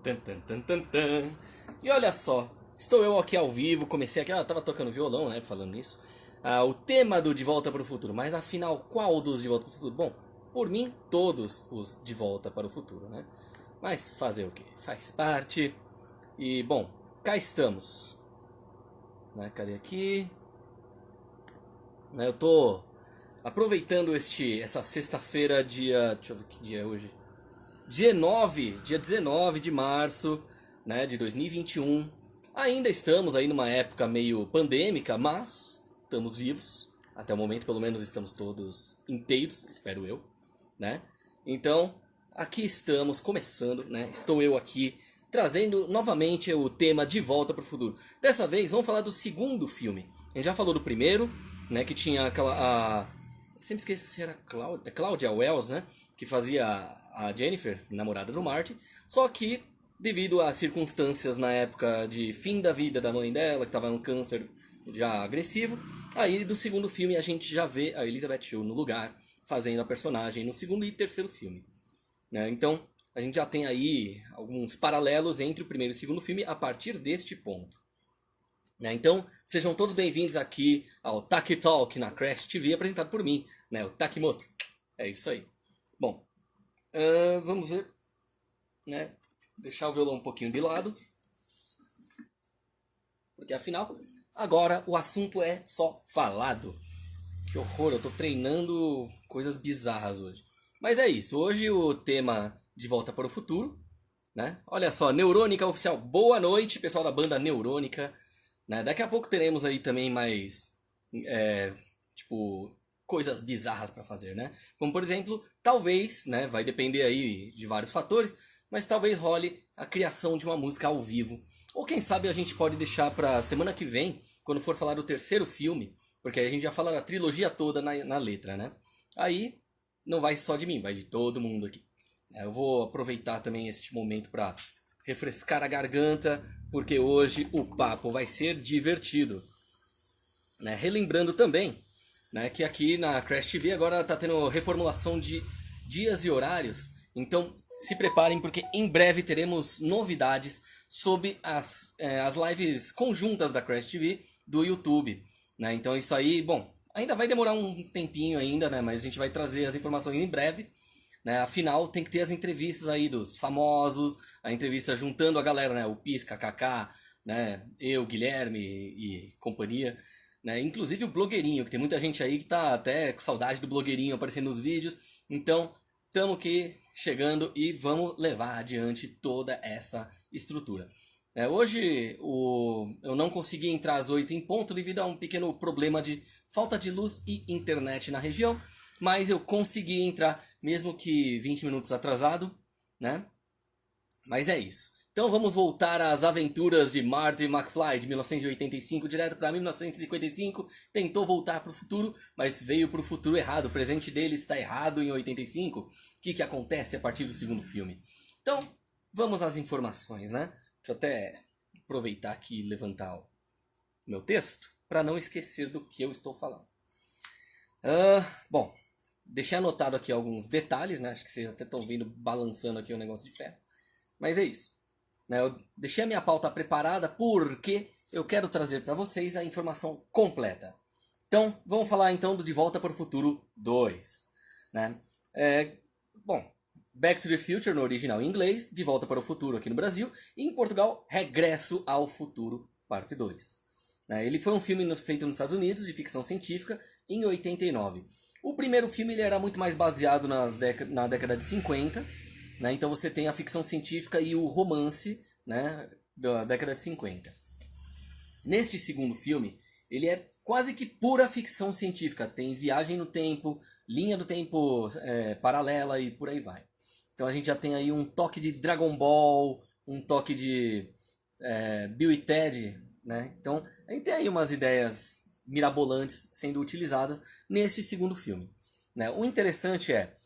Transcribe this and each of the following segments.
Tan, tan, tan, tan, tan. E olha só, estou eu aqui ao vivo, comecei aqui, tava tocando violão, né, falando nisso. O tema do De Volta para o Futuro, mas afinal, qual dos De Volta para o Futuro? Bom, por mim, todos os De Volta para o Futuro, né? Mas fazer o quê? Faz parte. E, bom, cá estamos. Né, cadê aqui? Né, eu tô aproveitando essa sexta-feira, deixa eu ver que dia é hoje. Dia 19 de março, né, de 2021. Ainda estamos aí numa época meio pandêmica, mas estamos vivos. Até o momento, pelo menos, estamos todos inteiros, espero eu, né? Então, aqui estamos começando, né? Estou eu aqui trazendo novamente o tema De Volta para o Futuro. Dessa vez, vamos falar do segundo filme. A gente já falou do primeiro, né, que tinha aquela... sempre esqueço se era Claudia Wells, né? Que fazia a Jennifer, namorada do Marty. Só que, devido às circunstâncias na época de fim da vida da mãe dela, que estava num câncer já agressivo, aí do segundo filme a gente já vê a Elizabeth Shue no lugar, fazendo a personagem no segundo e terceiro filme. Né? Então, a gente já tem aí alguns paralelos entre o primeiro e o segundo filme a partir deste ponto. Né? Então, sejam todos bem-vindos aqui ao Taki Talk na Crash TV, apresentado por mim, né? O Takimoto. É isso aí. Bom, vamos ver, né? Deixar o violão um pouquinho de lado, porque afinal, agora o assunto é só falado. Que horror, eu tô treinando coisas bizarras hoje. Mas é isso, hoje o tema De Volta para o Futuro, né? Olha só, Neurônica Oficial, boa noite, pessoal da banda Neurônica. Né? Daqui a pouco teremos aí também mais, tipo, coisas bizarras para fazer, né? Como por exemplo, talvez, né? Vai depender aí de vários fatores, mas talvez role a criação de uma música ao vivo. Ou quem sabe a gente pode deixar para semana que vem, quando for falar do terceiro filme, porque aí a gente já fala da trilogia toda na letra, né? Aí não vai só de mim, vai de todo mundo aqui. Eu vou aproveitar também este momento para refrescar a garganta, porque hoje o papo vai ser divertido. Né? Relembrando também, né, que aqui na Crash TV agora está tendo reformulação de dias e horários, então se preparem porque em breve teremos novidades sobre as lives conjuntas da Crash TV do YouTube. Né? Então isso aí, bom, ainda vai demorar um tempinho ainda, né, mas a gente vai trazer as informações em breve. Né? Afinal, tem que ter as entrevistas aí dos famosos, a entrevista juntando a galera, né? O Pisca, Kaká, né? Eu, Guilherme e companhia. Né? Inclusive o blogueirinho, que tem muita gente aí que tá até com saudade do blogueirinho aparecendo nos vídeos. Então, estamos aqui chegando e vamos levar adiante toda essa estrutura. Hoje eu não consegui entrar às 8 em ponto devido a um pequeno problema de falta de luz e internet na região, mas eu consegui entrar mesmo que 20 minutos atrasado, né? Mas é isso. Então vamos voltar às aventuras de Marty McFly de 1985 direto para 1955. Tentou voltar para o futuro, mas veio para o futuro errado. O presente dele está errado em 85. O que acontece a partir do segundo filme? Então vamos às informações, né? Deixa eu até aproveitar aqui e levantar o meu texto para não esquecer do que eu estou falando. Bom, deixei anotado aqui alguns detalhes, né? Acho que vocês até estão vendo balançando aqui o negócio de ferro. Mas é isso. Né? Eu deixei a minha pauta preparada porque eu quero trazer para vocês a informação completa. Então, vamos falar então do De Volta para o Futuro 2. Né? Bom, Back to the Future no original em inglês, De Volta para o Futuro aqui no Brasil, e em Portugal, Regresso ao Futuro, parte 2. Né? Ele foi um filme feito nos Estados Unidos, de ficção científica, em 89. O primeiro filme ele era muito mais baseado na década de 50, né? Então você tem a ficção científica e o romance, né, da década de 50. Neste segundo filme, ele é quase que pura ficção científica. Tem viagem no tempo, linha do tempo paralela e por aí vai. Então a gente já tem aí um toque de Dragon Ball, um toque de Bill e Ted, né? Então a gente tem aí umas ideias mirabolantes sendo utilizadas neste segundo filme. Né? O interessante é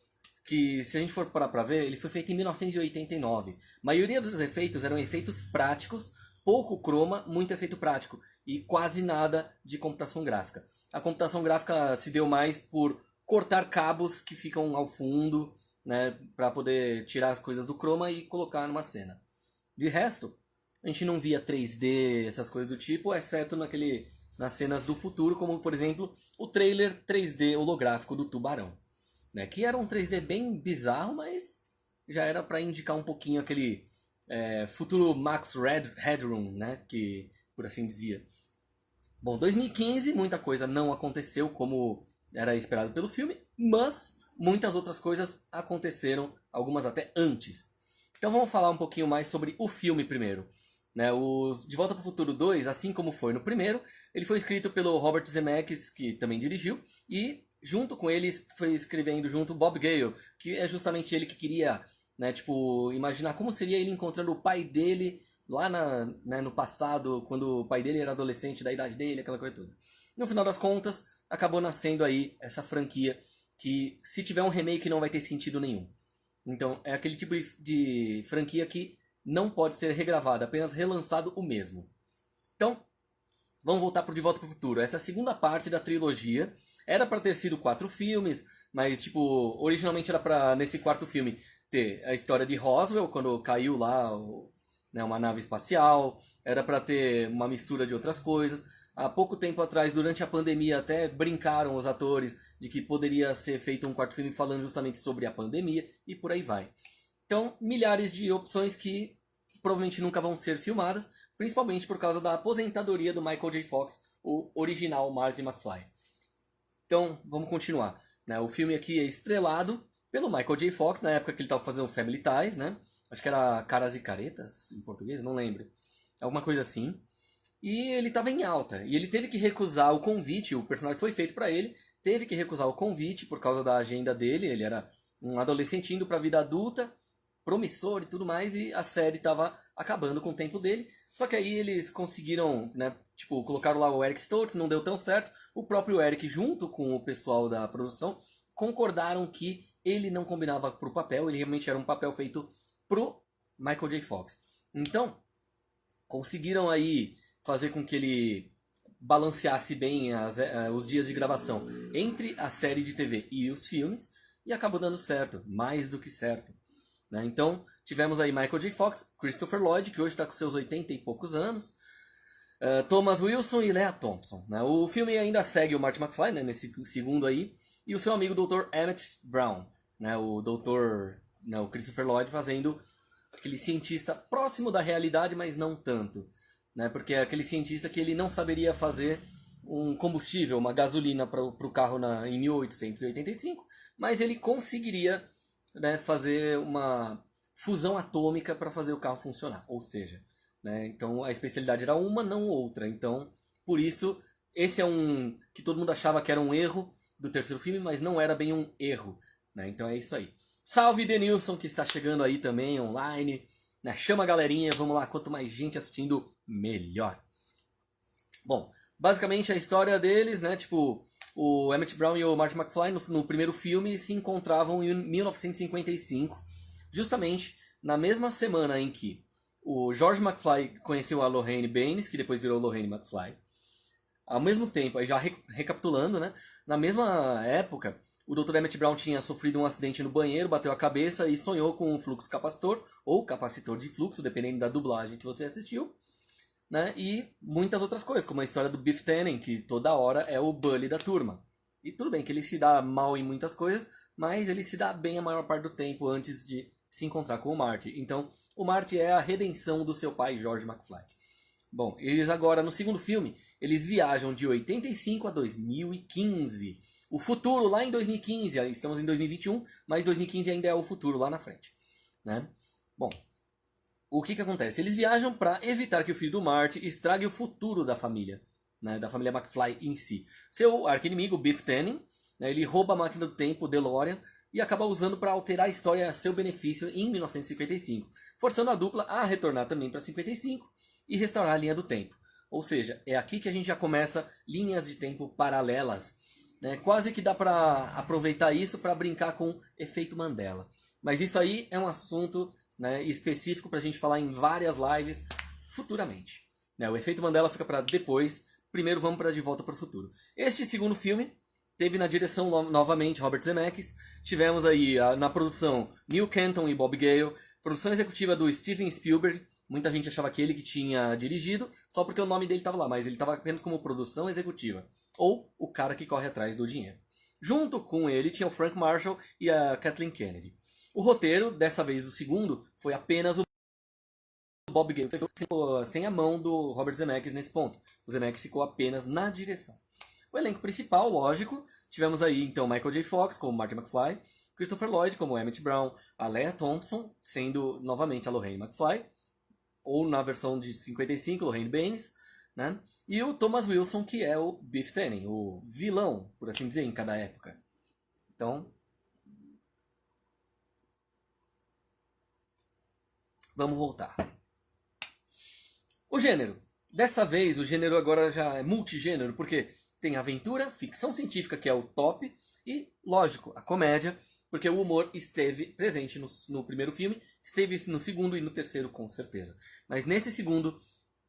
que se a gente for parar pra ver, ele foi feito em 1989. A maioria dos efeitos eram efeitos práticos, pouco croma, muito efeito prático e quase nada de computação gráfica. A computação gráfica se deu mais por cortar cabos que ficam ao fundo, né, para poder tirar as coisas do croma e colocar numa cena. De resto, a gente não via 3D, essas coisas do tipo, exceto nas cenas do futuro, como por exemplo o trailer 3D holográfico do Tubarão, né, que era um 3D bem bizarro, mas já era para indicar um pouquinho aquele futuro Max Headroom, né, que por assim dizia. Bom, 2015 muita coisa não aconteceu como era esperado pelo filme, mas muitas outras coisas aconteceram, algumas até antes. Então vamos falar um pouquinho mais sobre o filme primeiro. Né, o De Volta para o Futuro 2, assim como foi no primeiro, ele foi escrito pelo Robert Zemeckis, que também dirigiu, e junto com ele foi escrevendo junto Bob Gale, que é justamente ele que queria, né, tipo, imaginar como seria ele encontrando o pai dele lá no passado, quando o pai dele era adolescente, da idade dele, aquela coisa toda. No final das contas, acabou nascendo aí essa franquia que, se tiver um remake, não vai ter sentido nenhum. Então, é aquele tipo de franquia que não pode ser regravada, apenas relançado o mesmo. Então, vamos voltar para o De Volta para o Futuro. Essa é a segunda parte da trilogia. Era para ter sido 4 filmes, mas, tipo, originalmente era para, nesse quarto filme, ter a história de Roswell, quando caiu lá uma nave espacial. Era para ter uma mistura de outras coisas. Há pouco tempo atrás, durante a pandemia, até brincaram os atores de que poderia ser feito um quarto filme falando justamente sobre a pandemia e por aí vai. Então, milhares de opções que provavelmente nunca vão ser filmadas, principalmente por causa da aposentadoria do Michael J. Fox, o original Marty McFly. Então, vamos continuar. Né? O filme aqui é estrelado pelo Michael J. Fox, na época que ele estava fazendo Family Ties, né? Acho que era Caras e Caretas, em português, não lembro. Alguma coisa assim. E ele estava em alta. E ele teve que recusar o convite, o personagem foi feito para ele, teve que recusar o convite por causa da agenda dele. Ele era um adolescente indo para a vida adulta, promissor e tudo mais, e a série estava acabando com o tempo dele. Só que aí eles conseguiram, né, tipo, colocaram lá o Eric Stoltz, não deu tão certo. O próprio Eric, junto com o pessoal da produção, concordaram que ele não combinava pro papel, ele realmente era um papel feito pro Michael J. Fox. Então, conseguiram aí fazer com que ele balanceasse bem os dias de gravação entre a série de TV e os filmes, e acabou dando certo, mais do que certo. Né? Então, tivemos aí Michael J. Fox, Christopher Lloyd, que hoje está com seus 80 e poucos anos, Thomas Wilson e Lea Thompson. Né? O filme ainda segue o Marty McFly, né, nesse segundo aí, e o seu amigo Dr. Emmett Brown, né, o Dr. Né, o Christopher Lloyd fazendo aquele cientista próximo da realidade, mas não tanto. Né, porque é aquele cientista que ele não saberia fazer um combustível, uma gasolina para o carro em 1885, mas ele conseguiria, né, fazer uma fusão atômica para fazer o carro funcionar. Ou seja, né, então a especialidade era uma, não outra. Então, por isso, esse é um que todo mundo achava que era um erro do terceiro filme, mas não era bem um erro. Né? Então é isso aí. Salve Denilson, que está chegando aí também online. Né? Chama a galerinha, vamos lá. Quanto mais gente assistindo, melhor. Bom, basicamente a história deles, né? Tipo, o Emmett Brown e o Marty McFly no primeiro filme se encontravam em 1955, justamente na mesma semana em que o George McFly conheceu a Lorraine Baines, que depois virou Lorraine McFly. Ao mesmo tempo, aí já recapitulando, né? Na mesma época, o Dr. Emmett Brown tinha sofrido um acidente no banheiro, bateu a cabeça e sonhou com um fluxo capacitor, ou capacitor de fluxo, dependendo da dublagem que você assistiu. Né? E muitas outras coisas, como a história do Biff Tannen, que toda hora é o bully da turma. E tudo bem que ele se dá mal em muitas coisas, mas ele se dá bem a maior parte do tempo antes de se encontrar com o Marty. Então, o Marty é a redenção do seu pai, George McFly. Bom, eles agora, no segundo filme, eles viajam de 85 a 2015. O futuro lá em 2015, estamos em 2021, mas 2015 ainda é o futuro lá na frente. Né? Bom, o que acontece? Eles viajam para evitar que o filho do Marty estrague o futuro da família, né, da família McFly em si. Seu arqui-inimigo, Biff Tannen, né, ele rouba a máquina do tempo, DeLorean, e acaba usando para alterar a história a seu benefício em 1955, forçando a dupla a retornar também para 55 e restaurar a linha do tempo. Ou seja, é aqui que a gente já começa linhas de tempo paralelas. né? Quase que dá para aproveitar isso para brincar com efeito Mandela. Mas isso aí é um assunto, né, específico para a gente falar em várias lives futuramente. Né? O efeito Mandela fica para depois. Primeiro vamos para De Volta para o Futuro. Este segundo filme teve na direção novamente Robert Zemeckis. Tivemos aí na produção Neil Canton e Bob Gale. Produção executiva do Steven Spielberg. Muita gente achava que ele que tinha dirigido, só porque o nome dele estava lá, mas ele estava apenas como produção executiva. Ou o cara que corre atrás do dinheiro. Junto com ele tinha o Frank Marshall e a Kathleen Kennedy. O roteiro, dessa vez do segundo, foi apenas o Bob Gale, sem a mão do Robert Zemeckis nesse ponto. O Zemeckis ficou apenas na direção. O elenco principal, lógico, tivemos aí então Michael J. Fox como Marty McFly, Christopher Lloyd como Emmett Brown, a Lea Thompson sendo novamente a Lorraine McFly, ou na versão de 55, Lorraine Baines, né? E o Thomas Wilson, que é o Biff Tannen, o vilão, por assim dizer, em cada época. Então, vamos voltar. O gênero. Dessa vez, o gênero agora já é multigênero, porque tem aventura, ficção científica, que é o top, e, lógico, a comédia, porque o humor esteve presente no primeiro filme, esteve no segundo e no terceiro, com certeza. Mas nesse segundo,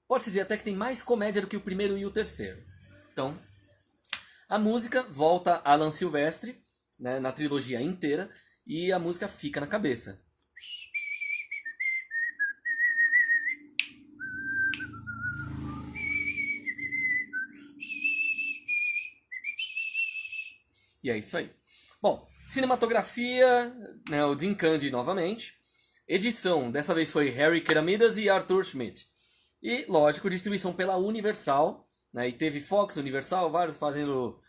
pode-se dizer até que tem mais comédia do que o primeiro e o terceiro. Então, a música volta a Alan Silvestre, né, na trilogia inteira, e a música fica na cabeça. E é isso aí. Bom, cinematografia, né, o Dean Candy novamente. Edição, dessa vez foi Harry Keramidas e Arthur Schmidt. E, lógico, distribuição pela Universal. Né, e teve Fox, Universal, vários fazendo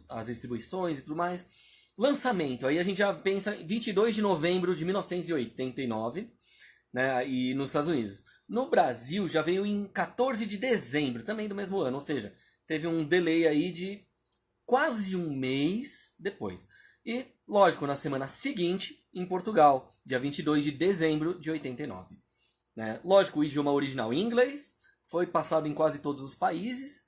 as distribuições e tudo mais. Lançamento, aí a gente já pensa em 22 de novembro de 1989, né, e nos Estados Unidos. No Brasil já veio em 14 de dezembro, também do mesmo ano, ou seja, teve um delay aí de quase um mês depois. E, lógico, na semana seguinte, em Portugal, dia 22 de dezembro de 89. Né? Lógico, o idioma original em inglês, foi passado em quase todos os países.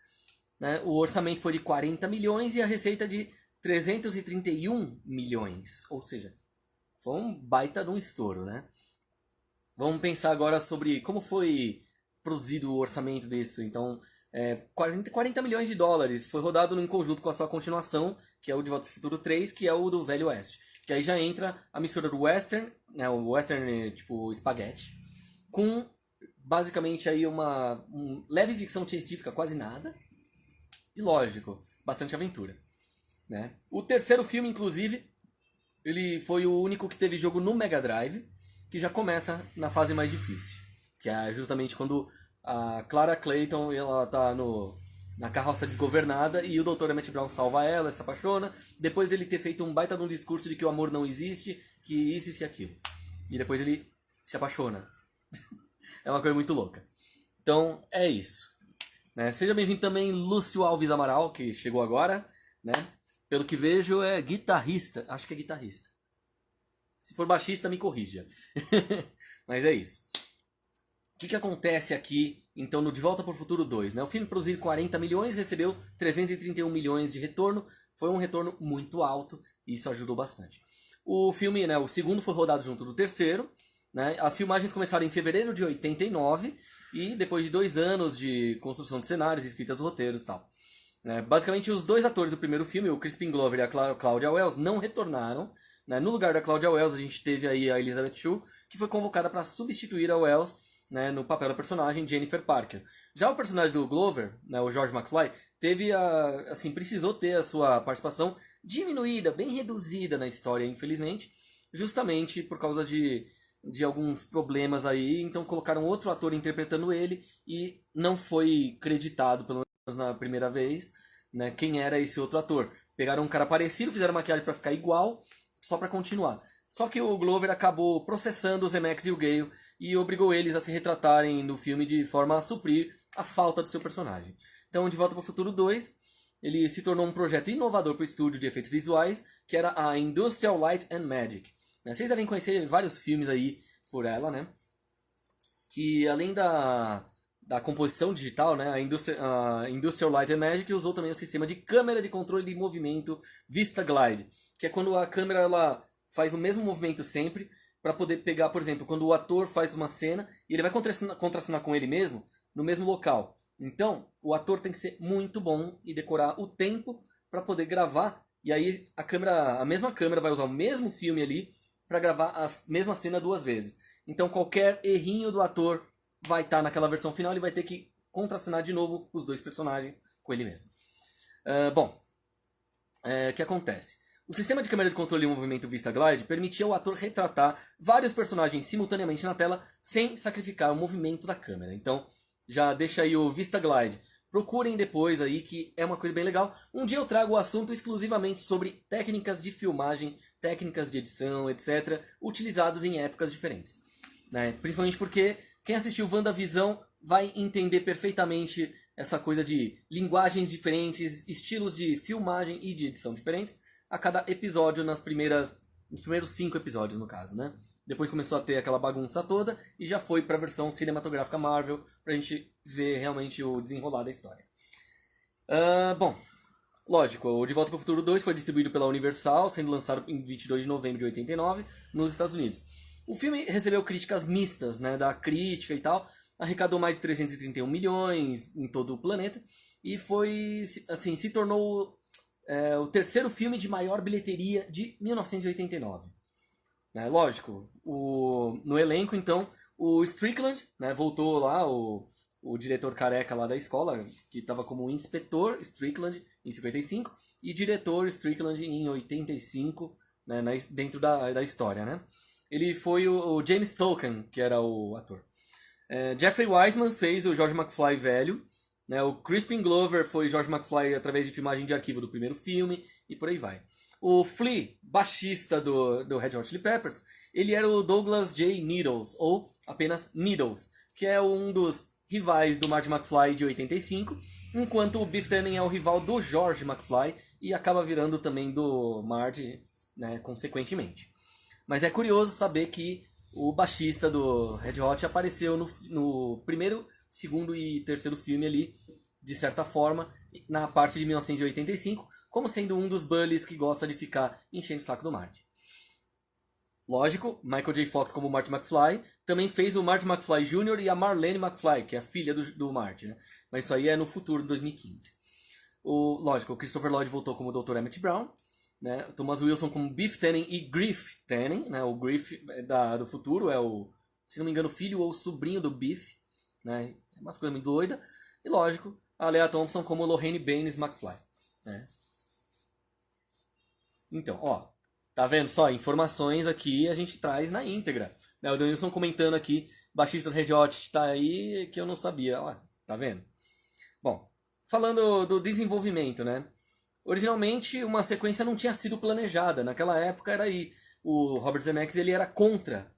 Né? O orçamento foi de 40 milhões e a receita de 331 milhões. Ou seja, foi um baita de um estouro. Né? Vamos pensar agora sobre como foi produzido o orçamento disso. Então, 40 milhões de dólares. Foi rodado em conjunto com a sua continuação, que é o De Volta para o Futuro 3, que é o do Velho Oeste. Que aí já entra a mistura do western, né, o western tipo espaguete, com basicamente aí uma leve ficção científica, quase nada. E lógico, bastante aventura. Né? O terceiro filme, inclusive, ele foi o único que teve jogo no Mega Drive, que já começa na fase mais difícil. Que é justamente quando a Clara Clayton ela tá na carroça desgovernada e o Dr. Emmett Brown salva ela, se apaixona, depois dele ter feito um baita de um discurso de que o amor não existe, que isso e aquilo. E depois ele se apaixona. É uma coisa muito louca. Então, é isso. Né? Seja bem-vindo também Lúcio Alves Amaral, que chegou agora. Né? Pelo que vejo, é guitarrista. Acho que é guitarrista. Se for baixista, me corrija. Mas é isso. O que acontece aqui, então, no De Volta para o Futuro 2? Né? O filme produziu 40 milhões, recebeu 331 milhões de retorno. Foi um retorno muito alto e isso ajudou bastante. O filme, né, o segundo foi rodado junto do terceiro. Né? As filmagens começaram em fevereiro de 89 e depois de 2 anos de construção de cenários, escrita dos roteiros e tal. Basicamente, os dois atores do primeiro filme, o Crispin Glover e a Claudia Wells, não retornaram. Né? No lugar da Claudia Wells, a gente teve aí a Elizabeth Shue, que foi convocada para substituir a Wells, né, no papel da personagem Jennifer Parker. Já o personagem do Glover, né, o George McFly, precisou ter a sua participação diminuída, bem reduzida na história, infelizmente, justamente por causa de alguns problemas aí, então colocaram outro ator interpretando ele e não foi creditado, pelo menos na primeira vez, né, quem era esse outro ator. Pegaram um cara parecido, fizeram maquiagem para ficar igual, só para continuar. Só que o Glover acabou processando o Zemeckis e o Gale e obrigou eles a se retratarem no filme de forma a suprir a falta do seu personagem. Então, De Volta para o Futuro 2, ele se tornou um projeto inovador para o estúdio de efeitos visuais, que era a Industrial Light and Magic. Vocês devem conhecer vários filmes aí por ela, né? Que além da composição digital, né, a Industrial Light and Magic usou também o sistema de câmera de controle de movimento VistaGlide, que é quando a câmera ela faz o mesmo movimento sempre, para poder pegar, por exemplo, quando o ator faz uma cena e ele vai contracenar com ele mesmo no mesmo local. Então, o ator tem que ser muito bom e decorar o tempo para poder gravar. E aí a mesma câmera vai usar o mesmo filme ali para gravar a mesma cena duas vezes. Então, qualquer errinho do ator vai estar naquela versão final, ele vai ter que contracenar de novo os dois personagens com ele mesmo. O que acontece? O sistema de câmera de controle e movimento VistaGlide permitia ao ator retratar vários personagens simultaneamente na tela sem sacrificar o movimento da câmera. Então, já deixa aí o VistaGlide. Procurem depois aí que é uma coisa bem legal. Um dia eu trago o assunto exclusivamente sobre técnicas de filmagem, técnicas de edição, etc., utilizados em épocas diferentes. Né? Principalmente porque quem assistiu WandaVision vai entender perfeitamente essa coisa de linguagens diferentes, estilos de filmagem e de edição diferentes a cada episódio nos primeiros 5 episódios, no caso, né? Depois começou a ter aquela bagunça toda e já foi para a versão cinematográfica Marvel pra gente ver realmente o desenrolar da história. Lógico, o De Volta para o Futuro 2 foi distribuído pela Universal, sendo lançado em 22 de novembro de 89 nos Estados Unidos. O filme recebeu críticas mistas, né, da crítica e tal, arrecadou mais de 331 milhões em todo o planeta e foi, assim, se tornou o terceiro filme de maior bilheteria de 1989. Lógico, no elenco, então, o Strickland, né, voltou lá, o diretor careca lá da escola, que estava como inspetor Strickland em 55, e diretor Strickland em 85, né, dentro da história. Né? Ele foi o James Tolkien, que era o ator. Jeffrey Wiseman fez o George McFly velho. Né? O Crispin Glover foi George McFly através de filmagem de arquivo do primeiro filme, e por aí vai. O Flea, baixista do Red Hot Chili Peppers, ele era o Douglas J. Needles, ou apenas Needles, que é um dos rivais do Marty McFly de 85, enquanto o Biff Tannen é o rival do George McFly e acaba virando também do Marty, né, consequentemente. Mas é curioso saber que o baixista do Red Hot apareceu no primeiro, segundo e terceiro filme ali, de certa forma, na parte de 1985, como sendo um dos bullies que gosta de ficar enchendo o saco do Marty. Lógico, Michael J. Fox como Marty McFly também fez o Marty McFly Jr. e a Marlene McFly, que é a filha do Marty, né? Mas isso aí é no futuro, de 2015. Lógico, o Christopher Lloyd voltou como Dr. Emmett Brown, né? Thomas Wilson como Biff Tannen e Griff Tannen, né? O Griff do futuro é se não me engano, filho ou sobrinho do Biff, né? É umas coisas muito doidas. E lógico, a Lea Thompson como Lorraine Baines McFly, né? Então, tá vendo só? Informações aqui a gente traz na íntegra. O Denilson comentando aqui, baixista do Red Hot, tá aí que eu não sabia. Tá vendo? Bom, falando do desenvolvimento, né? Originalmente, uma sequência não tinha sido planejada. Naquela época era aí. O Robert Zemeckis ele era contra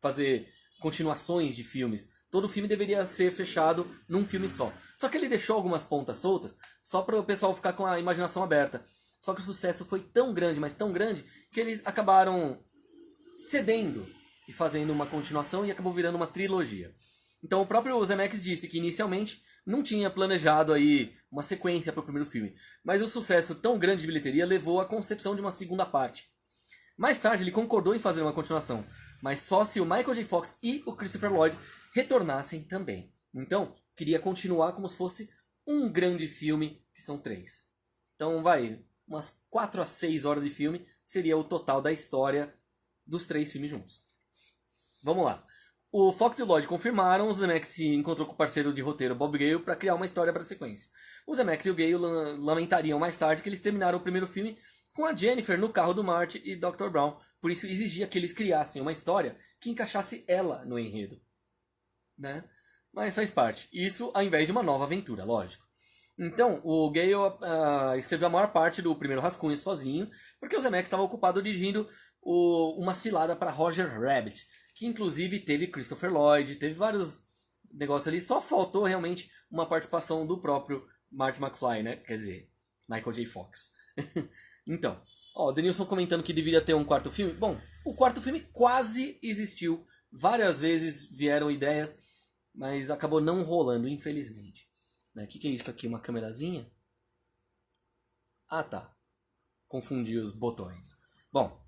fazer continuações de filmes. Todo filme deveria ser fechado num filme só. Só que ele deixou algumas pontas soltas, só para o pessoal ficar com a imaginação aberta. Só que o sucesso foi tão grande, mas tão grande, que eles acabaram cedendo e fazendo uma continuação e acabou virando uma trilogia. Então o próprio Zemeckis disse que inicialmente não tinha planejado aí uma sequência para o primeiro filme, mas o sucesso tão grande de bilheteria levou à concepção de uma segunda parte. Mais tarde ele concordou em fazer uma continuação, mas só se o Michael J. Fox e o Christopher Lloyd retornassem também. Então, queria continuar como se fosse um grande filme, que são 3. Então umas 4 a 6 horas de filme seria o total da história dos 3 filmes juntos. Vamos lá. O Fox e o Lloyd confirmaram, o Zemeckis se encontrou com o parceiro de roteiro Bob Gale para criar uma história para a sequência. O Zemeckis e o Gale lamentariam mais tarde que eles terminaram o primeiro filme com a Jennifer no carro do Marty e Dr. Brown, por isso exigia que eles criassem uma história que encaixasse ela no enredo. Né? Mas faz parte. Isso ao invés de uma nova aventura, lógico. Então, o Gale escreveu a maior parte do primeiro rascunho sozinho, porque o Zemeckis estava ocupado dirigindo uma cilada para Roger Rabbit, que inclusive teve Christopher Lloyd, teve vários negócios ali, só faltou realmente uma participação do próprio Marty McFly, né? Quer dizer, Michael J. Fox. Então, o Denilson comentando que deveria ter um quarto filme. Bom, o quarto filme quase existiu. Várias vezes vieram ideias, mas acabou não rolando, infelizmente. Né? Que é isso aqui? Uma câmerazinha? Ah, tá. Confundi os botões. Bom,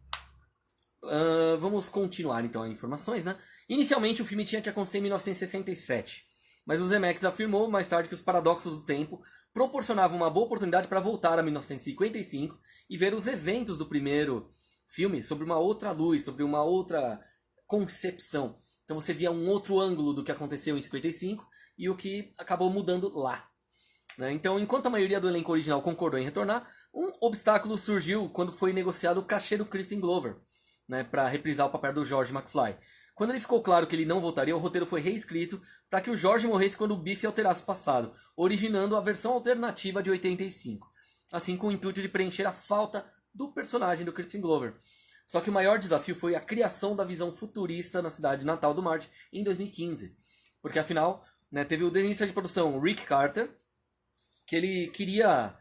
vamos continuar então as informações, né? Inicialmente o filme tinha que acontecer em 1967, mas o Zemeckis afirmou mais tarde que os paradoxos do tempo proporcionavam uma boa oportunidade para voltar a 1955 e ver os eventos do primeiro filme sobre uma outra luz, sobre uma outra concepção. Então você via um outro ângulo do que aconteceu em 55 e o que acabou mudando lá. Né? Então, enquanto a maioria do elenco original concordou em retornar, um obstáculo surgiu quando foi negociado o cachê do Crispin Glover, né, para reprisar o papel do George McFly. Quando ele ficou claro que ele não voltaria, o roteiro foi reescrito para que o George morresse quando o Biff alterasse o passado, originando a versão alternativa de 85, assim com o intuito de preencher a falta do personagem do Crispin Glover. Só que o maior desafio foi a criação da visão futurista na cidade natal do Marty em 2015, porque afinal, né, teve o desenhista de produção Rick Carter, que ele queria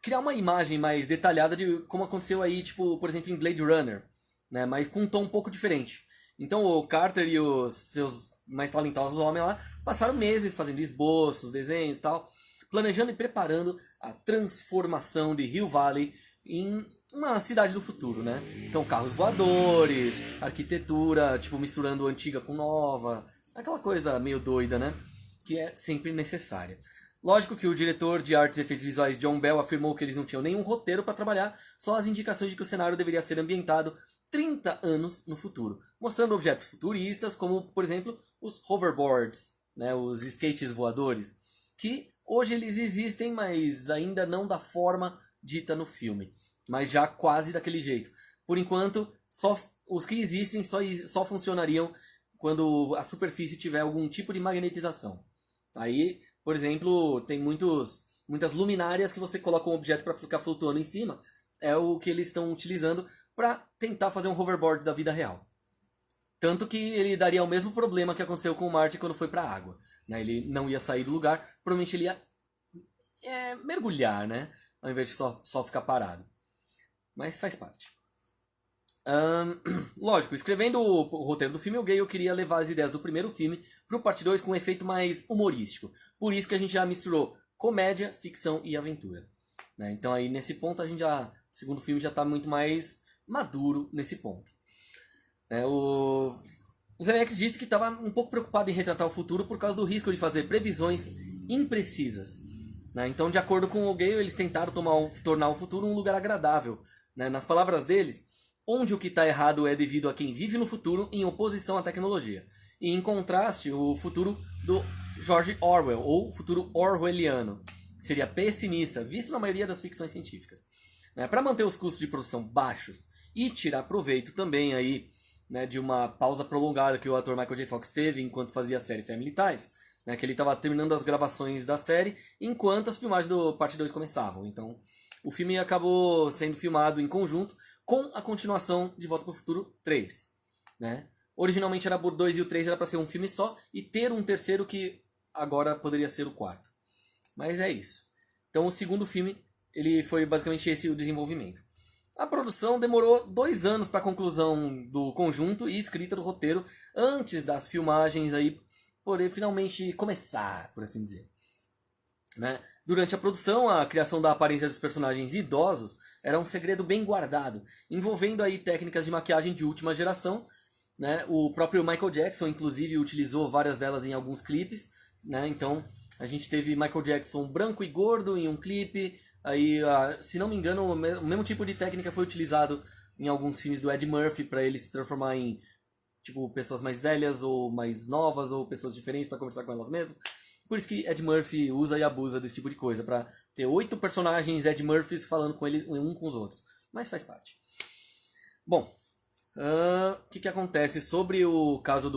criar uma imagem mais detalhada de como aconteceu aí, tipo, por exemplo, em Blade Runner, né, mas com um tom um pouco diferente. Então o Carter e os seus mais talentosos homens lá passaram meses fazendo esboços, desenhos e tal, planejando e preparando a transformação de Hill Valley em uma cidade do futuro, né? Então carros voadores, arquitetura, tipo, misturando antiga com nova, aquela coisa meio doida, né? Que é sempre necessária. Lógico que o diretor de artes e efeitos visuais John Bell afirmou que eles não tinham nenhum roteiro para trabalhar, só as indicações de que o cenário deveria ser ambientado 30 anos no futuro, mostrando objetos futuristas como, por exemplo, os hoverboards, né, os skates voadores, que hoje eles existem, mas ainda não da forma dita no filme, mas já quase daquele jeito. Por enquanto, só os que existem só funcionariam quando a superfície tiver algum tipo de magnetização. Aí, por exemplo, tem muitas luminárias que você coloca um objeto para ficar flutuando em cima. É o que eles estão utilizando para tentar fazer um hoverboard da vida real. Tanto que ele daria o mesmo problema que aconteceu com o Marty quando foi para a água. Né? Ele não ia sair do lugar, provavelmente ele ia mergulhar, né? Ao invés de só ficar parado. Mas faz parte. Lógico, escrevendo o roteiro do filme, o Gale queria levar as ideias do primeiro filme para o parte 2 com um efeito mais humorístico. Por isso que a gente já misturou comédia, ficção e aventura. Né? Então aí nesse ponto o segundo filme já está muito mais maduro nesse ponto. O Zemeckis disse que estava um pouco preocupado em retratar o futuro por causa do risco de fazer previsões imprecisas. Né? Então, de acordo com o Gale, eles tentaram tornar o futuro um lugar agradável. Né? Nas palavras deles, onde o que está errado é devido a quem vive no futuro em oposição à tecnologia. E em contraste, o futuro do George Orwell, ou futuro orwelliano, que seria pessimista, visto na maioria das ficções científicas. Para manter os custos de produção baixos e tirar proveito também aí, né, de uma pausa prolongada que o ator Michael J. Fox teve enquanto fazia a série Family Ties, né, que ele estava terminando as gravações da série enquanto as filmagens do parte 2 começavam. Então, o filme acabou sendo filmado em conjunto com a continuação de Volta para o Futuro 3. Né? Originalmente era o 2 e o 3 era para ser um filme só e ter um terceiro que agora poderia ser o quarto. Mas é isso. Então o segundo filme ele foi basicamente esse o desenvolvimento. A produção demorou 2 anos para a conclusão do conjunto e escrita do roteiro antes das filmagens aí poder finalmente começar, por assim dizer. Né? Durante a produção, a criação da aparência dos personagens idosos era um segredo bem guardado, envolvendo aí técnicas de maquiagem de última geração. Né? O próprio Michael Jackson, inclusive, utilizou várias delas em alguns clipes. Né? Então, a gente teve Michael Jackson branco e gordo em um clipe. Aí, se não me engano, o mesmo tipo de técnica foi utilizado em alguns filmes do Ed Murphy para ele se transformar em tipo pessoas mais velhas ou mais novas ou pessoas diferentes para conversar com elas mesmas. Por isso que Ed Murphy usa e abusa desse tipo de coisa, para ter 8 personagens Ed Murphys falando com eles um com os outros. Mas faz parte. Bom, o que acontece sobre o caso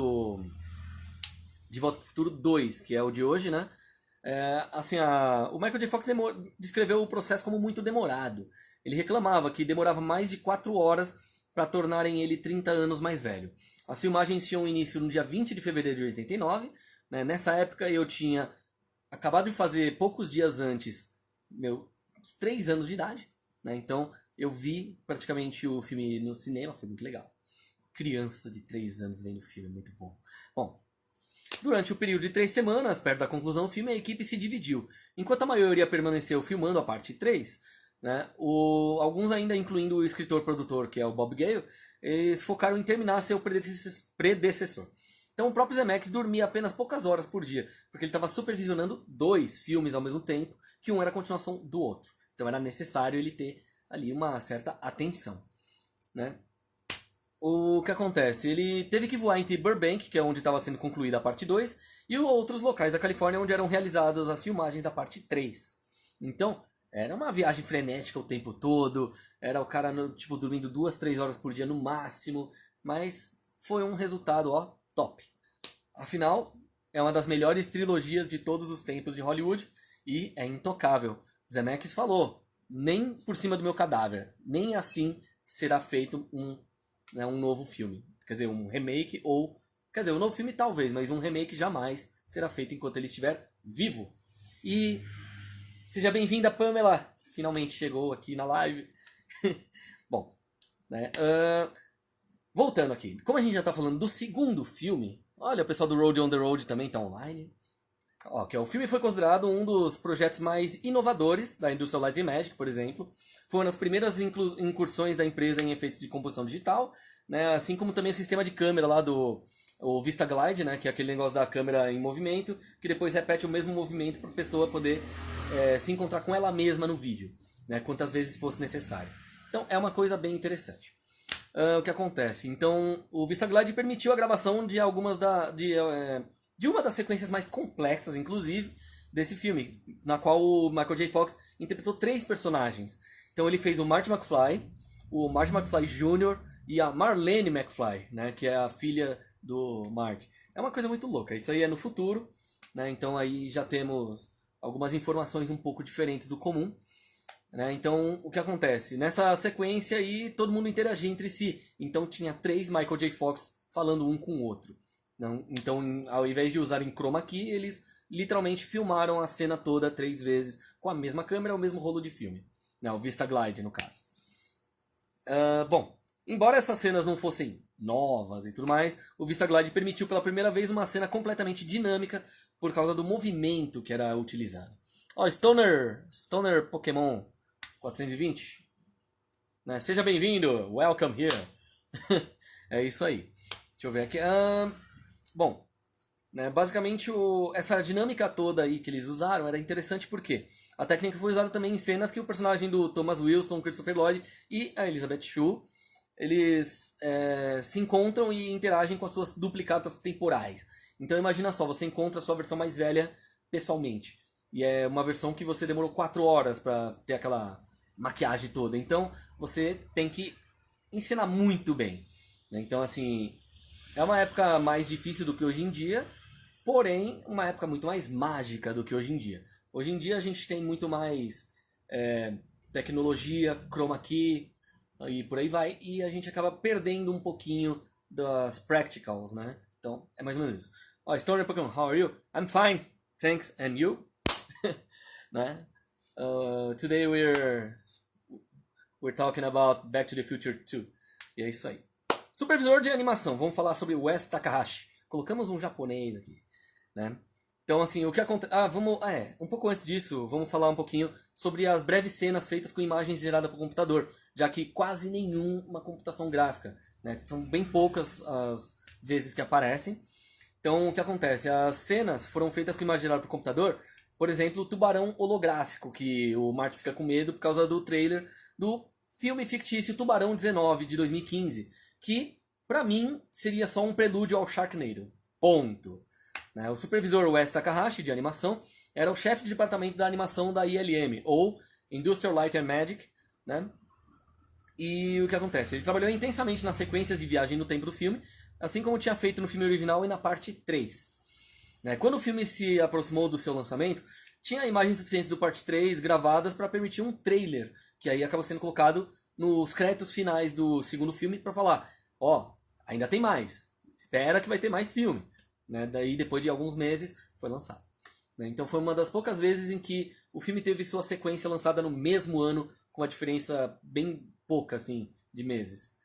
de Volta para o Futuro 2, que é o de hoje, né? Assim, o Michael J. Fox descreveu o processo como muito demorado. Ele reclamava que demorava mais de 4 horas para tornarem ele 30 anos mais velho. As filmagens tinham início no dia 20 de fevereiro de 89. Né? Nessa época eu tinha acabado de fazer poucos dias antes meus 3 anos de idade. Né? Então eu vi praticamente o filme no cinema, foi muito legal. Criança de 3 anos vendo o filme, muito bom. Bom, Durante o período de 3 semanas, perto da conclusão do filme, a equipe se dividiu. Enquanto a maioria permaneceu filmando a parte 3, né, alguns ainda, incluindo o escritor-produtor, que é o Bob Gale, eles focaram em terminar seu predecessor. Então o próprio Zemeckis dormia apenas poucas horas por dia, porque ele estava supervisionando 2 filmes ao mesmo tempo, que um era a continuação do outro. Então era necessário ele ter ali uma certa atenção, né? O que acontece? Ele teve que voar entre Burbank, que é onde estava sendo concluída a parte 2, e outros locais da Califórnia onde eram realizadas as filmagens da parte 3. Então, era uma viagem frenética o tempo todo, era o cara tipo dormindo 2, 3 horas por dia no máximo, mas foi um resultado, ó, top. Afinal, é uma das melhores trilogias de todos os tempos de Hollywood e é intocável. Zemeckis falou: nem por cima do meu cadáver, nem assim será feito um novo filme. Quer dizer, um remake ou... Quer dizer, um novo filme talvez, mas um remake jamais será feito enquanto ele estiver vivo. E seja bem-vinda, Pamela! Finalmente chegou aqui na live. Bom, né? Voltando aqui. Como a gente já está falando do segundo filme, olha, o pessoal do Road on the Road também está online. Ó, que o filme foi considerado um dos projetos mais inovadores da Industrial Light and Magic, por exemplo. Foi uma das primeiras incursões da empresa em efeitos de composição digital, né? Assim como também o sistema de câmera lá do o Vista Glide, né? Que é aquele negócio da câmera em movimento, que depois repete o mesmo movimento para a pessoa poder se encontrar com ela mesma no vídeo, né? Quantas vezes fosse necessário. Então é uma coisa bem interessante. O que acontece? Então o Vista Glide permitiu a gravação de algumas de uma das sequências mais complexas, inclusive, desse filme, na qual o Michael J. Fox interpretou 3 personagens. Então ele fez o Marty McFly, o Marty McFly Jr. e a Marlene McFly, né, que é a filha do Marty. É uma coisa muito louca, isso aí é no futuro, né, então aí já temos algumas informações um pouco diferentes do comum. Né, então o que acontece? Nessa sequência aí todo mundo interagia entre si, então tinha 3 Michael J. Fox falando um com o outro. Então, ao invés de usarem chroma key, eles literalmente filmaram a cena toda 3 vezes com a mesma câmera, o mesmo rolo de filme. O Vista Glide, no caso. Bom, embora essas cenas não fossem novas e tudo mais, o Vista Glide permitiu pela primeira vez uma cena completamente dinâmica por causa do movimento que era utilizado. Ó, Stoner Pokémon 420. Né? Seja bem-vindo, welcome here. É isso aí. Deixa eu ver aqui. Bom, né, basicamente essa dinâmica toda aí que eles usaram era interessante porque a técnica foi usada também em cenas que o personagem do Thomas Wilson, Christopher Lloyd e a Elizabeth Shue, eles se encontram e interagem com as suas duplicatas temporais. Então imagina só, você encontra a sua versão mais velha pessoalmente. E é uma versão que você demorou 4 horas para ter aquela maquiagem toda. Então você tem que ensinar muito bem. Né? Então assim, é uma época mais difícil do que hoje em dia, porém uma época muito mais mágica do que hoje em dia. Hoje em dia a gente tem muito mais tecnologia, chroma key e por aí vai, e a gente acaba perdendo um pouquinho das practicals, né? Então é mais ou menos isso. Oh, Stoner Pokémon, how are you? I'm fine, thanks, and you? Né? Today we're talking about Back to the Future 2. E é isso aí. Supervisor de animação, vamos falar sobre Wes Takahashi. Colocamos um japonês aqui, né? Então, assim, o que acontece... um pouco antes disso, vamos falar um pouquinho sobre as breves cenas feitas com imagens geradas por computador, já que quase nenhuma computação gráfica, né? São bem poucas as vezes que aparecem. Então, o que acontece? As cenas foram feitas com imagem gerada por computador, por exemplo, o tubarão holográfico, que o Marty fica com medo por causa do trailer do filme fictício Tubarão 19, de 2015, que, pra mim, seria só um prelúdio ao Sharknado. Ponto. O supervisor Wes Takahashi, de animação, era o chefe de departamento da animação da ILM, ou Industrial Light and Magic, né? E o que acontece? Ele trabalhou intensamente nas sequências de viagem no tempo do filme, assim como tinha feito no filme original e na parte 3. Quando o filme se aproximou do seu lançamento, tinha imagens suficientes do parte 3 gravadas para permitir um trailer, que aí acabou sendo colocado nos créditos finais do segundo filme para falar, ainda tem mais, espera que vai ter mais filme. Daí, depois de alguns meses, foi lançado. Então foi uma das poucas vezes em que o filme teve sua sequência lançada no mesmo ano, com uma diferença bem pouca, assim, de meses.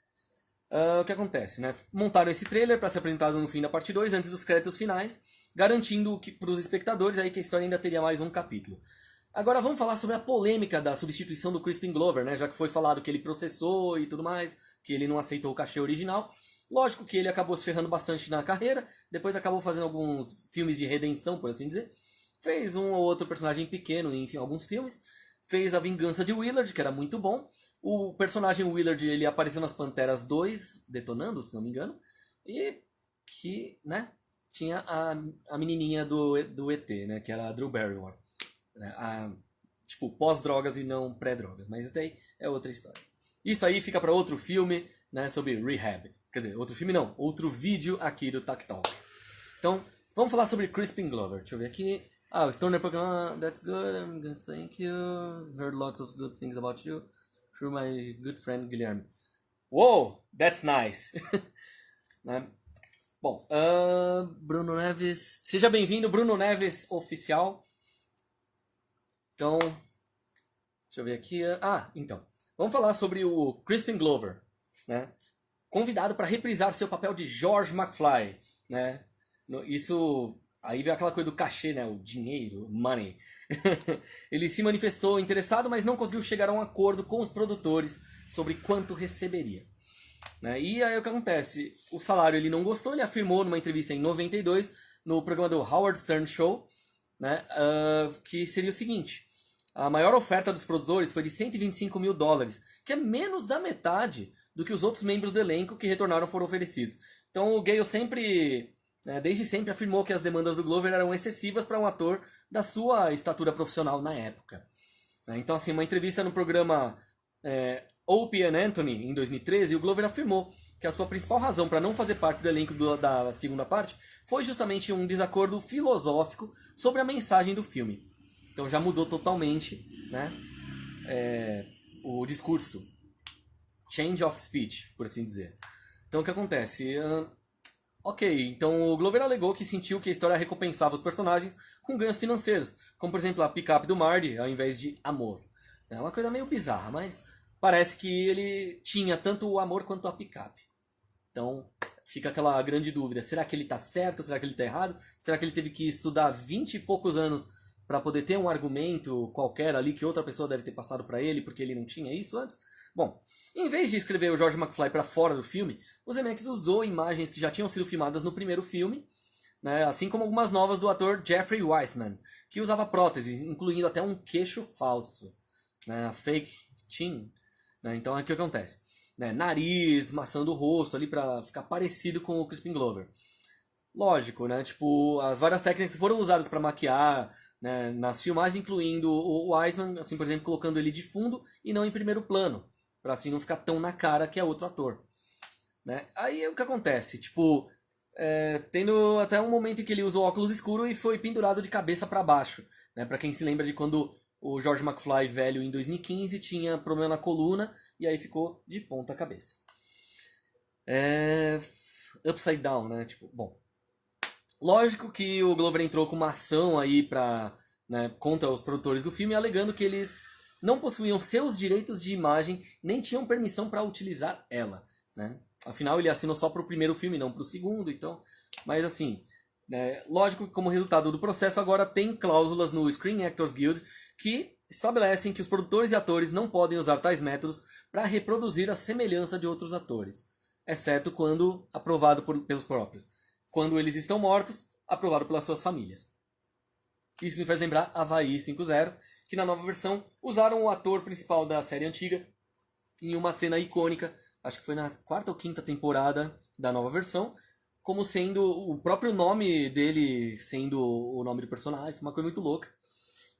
O que acontece? Montaram esse trailer para ser apresentado no fim da parte 2, antes dos créditos finais, garantindo que para os espectadores aí que a história ainda teria mais um capítulo. Agora vamos falar sobre a polêmica da substituição do Crispin Glover, né? Já que foi falado que ele processou e tudo mais, que ele não aceitou o cachê original. Lógico que ele acabou se ferrando bastante na carreira, depois acabou fazendo alguns filmes de redenção, por assim dizer. Fez um ou outro personagem pequeno em alguns filmes. Fez A Vingança de Willard, que era muito bom. O personagem Willard, ele apareceu nas Panteras 2, detonando, se não me engano. E que, né, tinha a menininha do ET, né, que era a Drew Barrymore. Tipo, pós-drogas e não pré-drogas. Mas até aí é outra história. Isso aí fica para outro filme, né, sobre Rehab. Quer dizer, outro filme não, outro vídeo aqui do Tac Talk. Então, vamos falar sobre Crispin Glover. Deixa eu ver aqui. O Stoner Pokémon, that's good, I'm good, thank you. Heard lots of good things about you. Through my good friend Guilherme. Whoa, that's nice. Né? Bom, Bruno Neves. Seja bem-vindo, Bruno Neves Oficial. Então, deixa eu ver aqui. Então. Vamos falar sobre o Crispin Glover, né? Convidado para reprisar seu papel de George McFly, né? Isso aí veio aquela coisa do cachê, né? O dinheiro, money. Ele se manifestou interessado, mas não conseguiu chegar a um acordo com os produtores sobre quanto receberia, né? E aí o que acontece? O salário ele não gostou, ele afirmou numa entrevista em 92 no programa do Howard Stern Show, né? Que seria o seguinte: a maior oferta dos produtores foi de $125 mil, que é menos da metade do que os outros membros do elenco que retornaram foram oferecidos. Então o Gale sempre, desde sempre, afirmou que as demandas do Glover eram excessivas para um ator da sua estatura profissional na época. Então, assim, uma entrevista no programa Opie and Anthony, em 2013, o Glover afirmou que a sua principal razão para não fazer parte do elenco da segunda parte foi justamente um desacordo filosófico sobre a mensagem do filme. Então já mudou totalmente, né, o discurso. Change of speech, por assim dizer. Então o que acontece? Então o Glover alegou que sentiu que a história recompensava os personagens com ganhos financeiros, como por exemplo a picape do Marty ao invés de amor. É uma coisa meio bizarra, mas parece que ele tinha tanto o amor quanto a picape. Então fica aquela grande dúvida: será que ele está certo? Será que ele está errado? Será que ele teve que estudar 20 e poucos anos para poder ter um argumento qualquer ali que outra pessoa deve ter passado para ele porque ele não tinha isso antes? Bom, em vez de escrever o George McFly para fora do filme, o Zemeckis usou imagens que já tinham sido filmadas no primeiro filme, né, assim como algumas novas do ator Jeffrey Weissman, que usava prótese, incluindo até um queixo falso, né, a fake chin. Né, então é o que acontece. Né, nariz, maçã do rosto ali para ficar parecido com o Crispin Glover. Lógico, né, tipo, as várias técnicas foram usadas para maquiar, né, nas filmagens, incluindo o Weissman, assim, por exemplo, colocando ele de fundo e não em primeiro plano, para assim não ficar tão na cara que é outro ator, né? Aí o que acontece? Tipo, tendo até um momento em que ele usou óculos escuros e foi pendurado de cabeça para baixo, né? Para quem se lembra de quando o George McFly velho em 2015 tinha problema na coluna e aí ficou de ponta cabeça. Upside down, né? Tipo, bom. Lógico que o Glover entrou com uma ação aí né, contra os produtores do filme, alegando que eles não possuíam seus direitos de imagem, nem tinham permissão para utilizar ela, né? Afinal, ele assinou só para o primeiro filme, não para o segundo, então... Mas assim, lógico que como resultado do processo, agora tem cláusulas no Screen Actors Guild que estabelecem que os produtores e atores não podem usar tais métodos para reproduzir a semelhança de outros atores, exceto quando aprovado pelos próprios. Quando eles estão mortos, aprovado pelas suas famílias. Isso me faz lembrar Havaí 5.0, que na nova versão usaram o ator principal da série antiga em uma cena icônica, acho que foi na 4ª ou 5ª temporada da nova versão, como sendo o próprio nome dele, sendo o nome do personagem, foi uma coisa muito louca.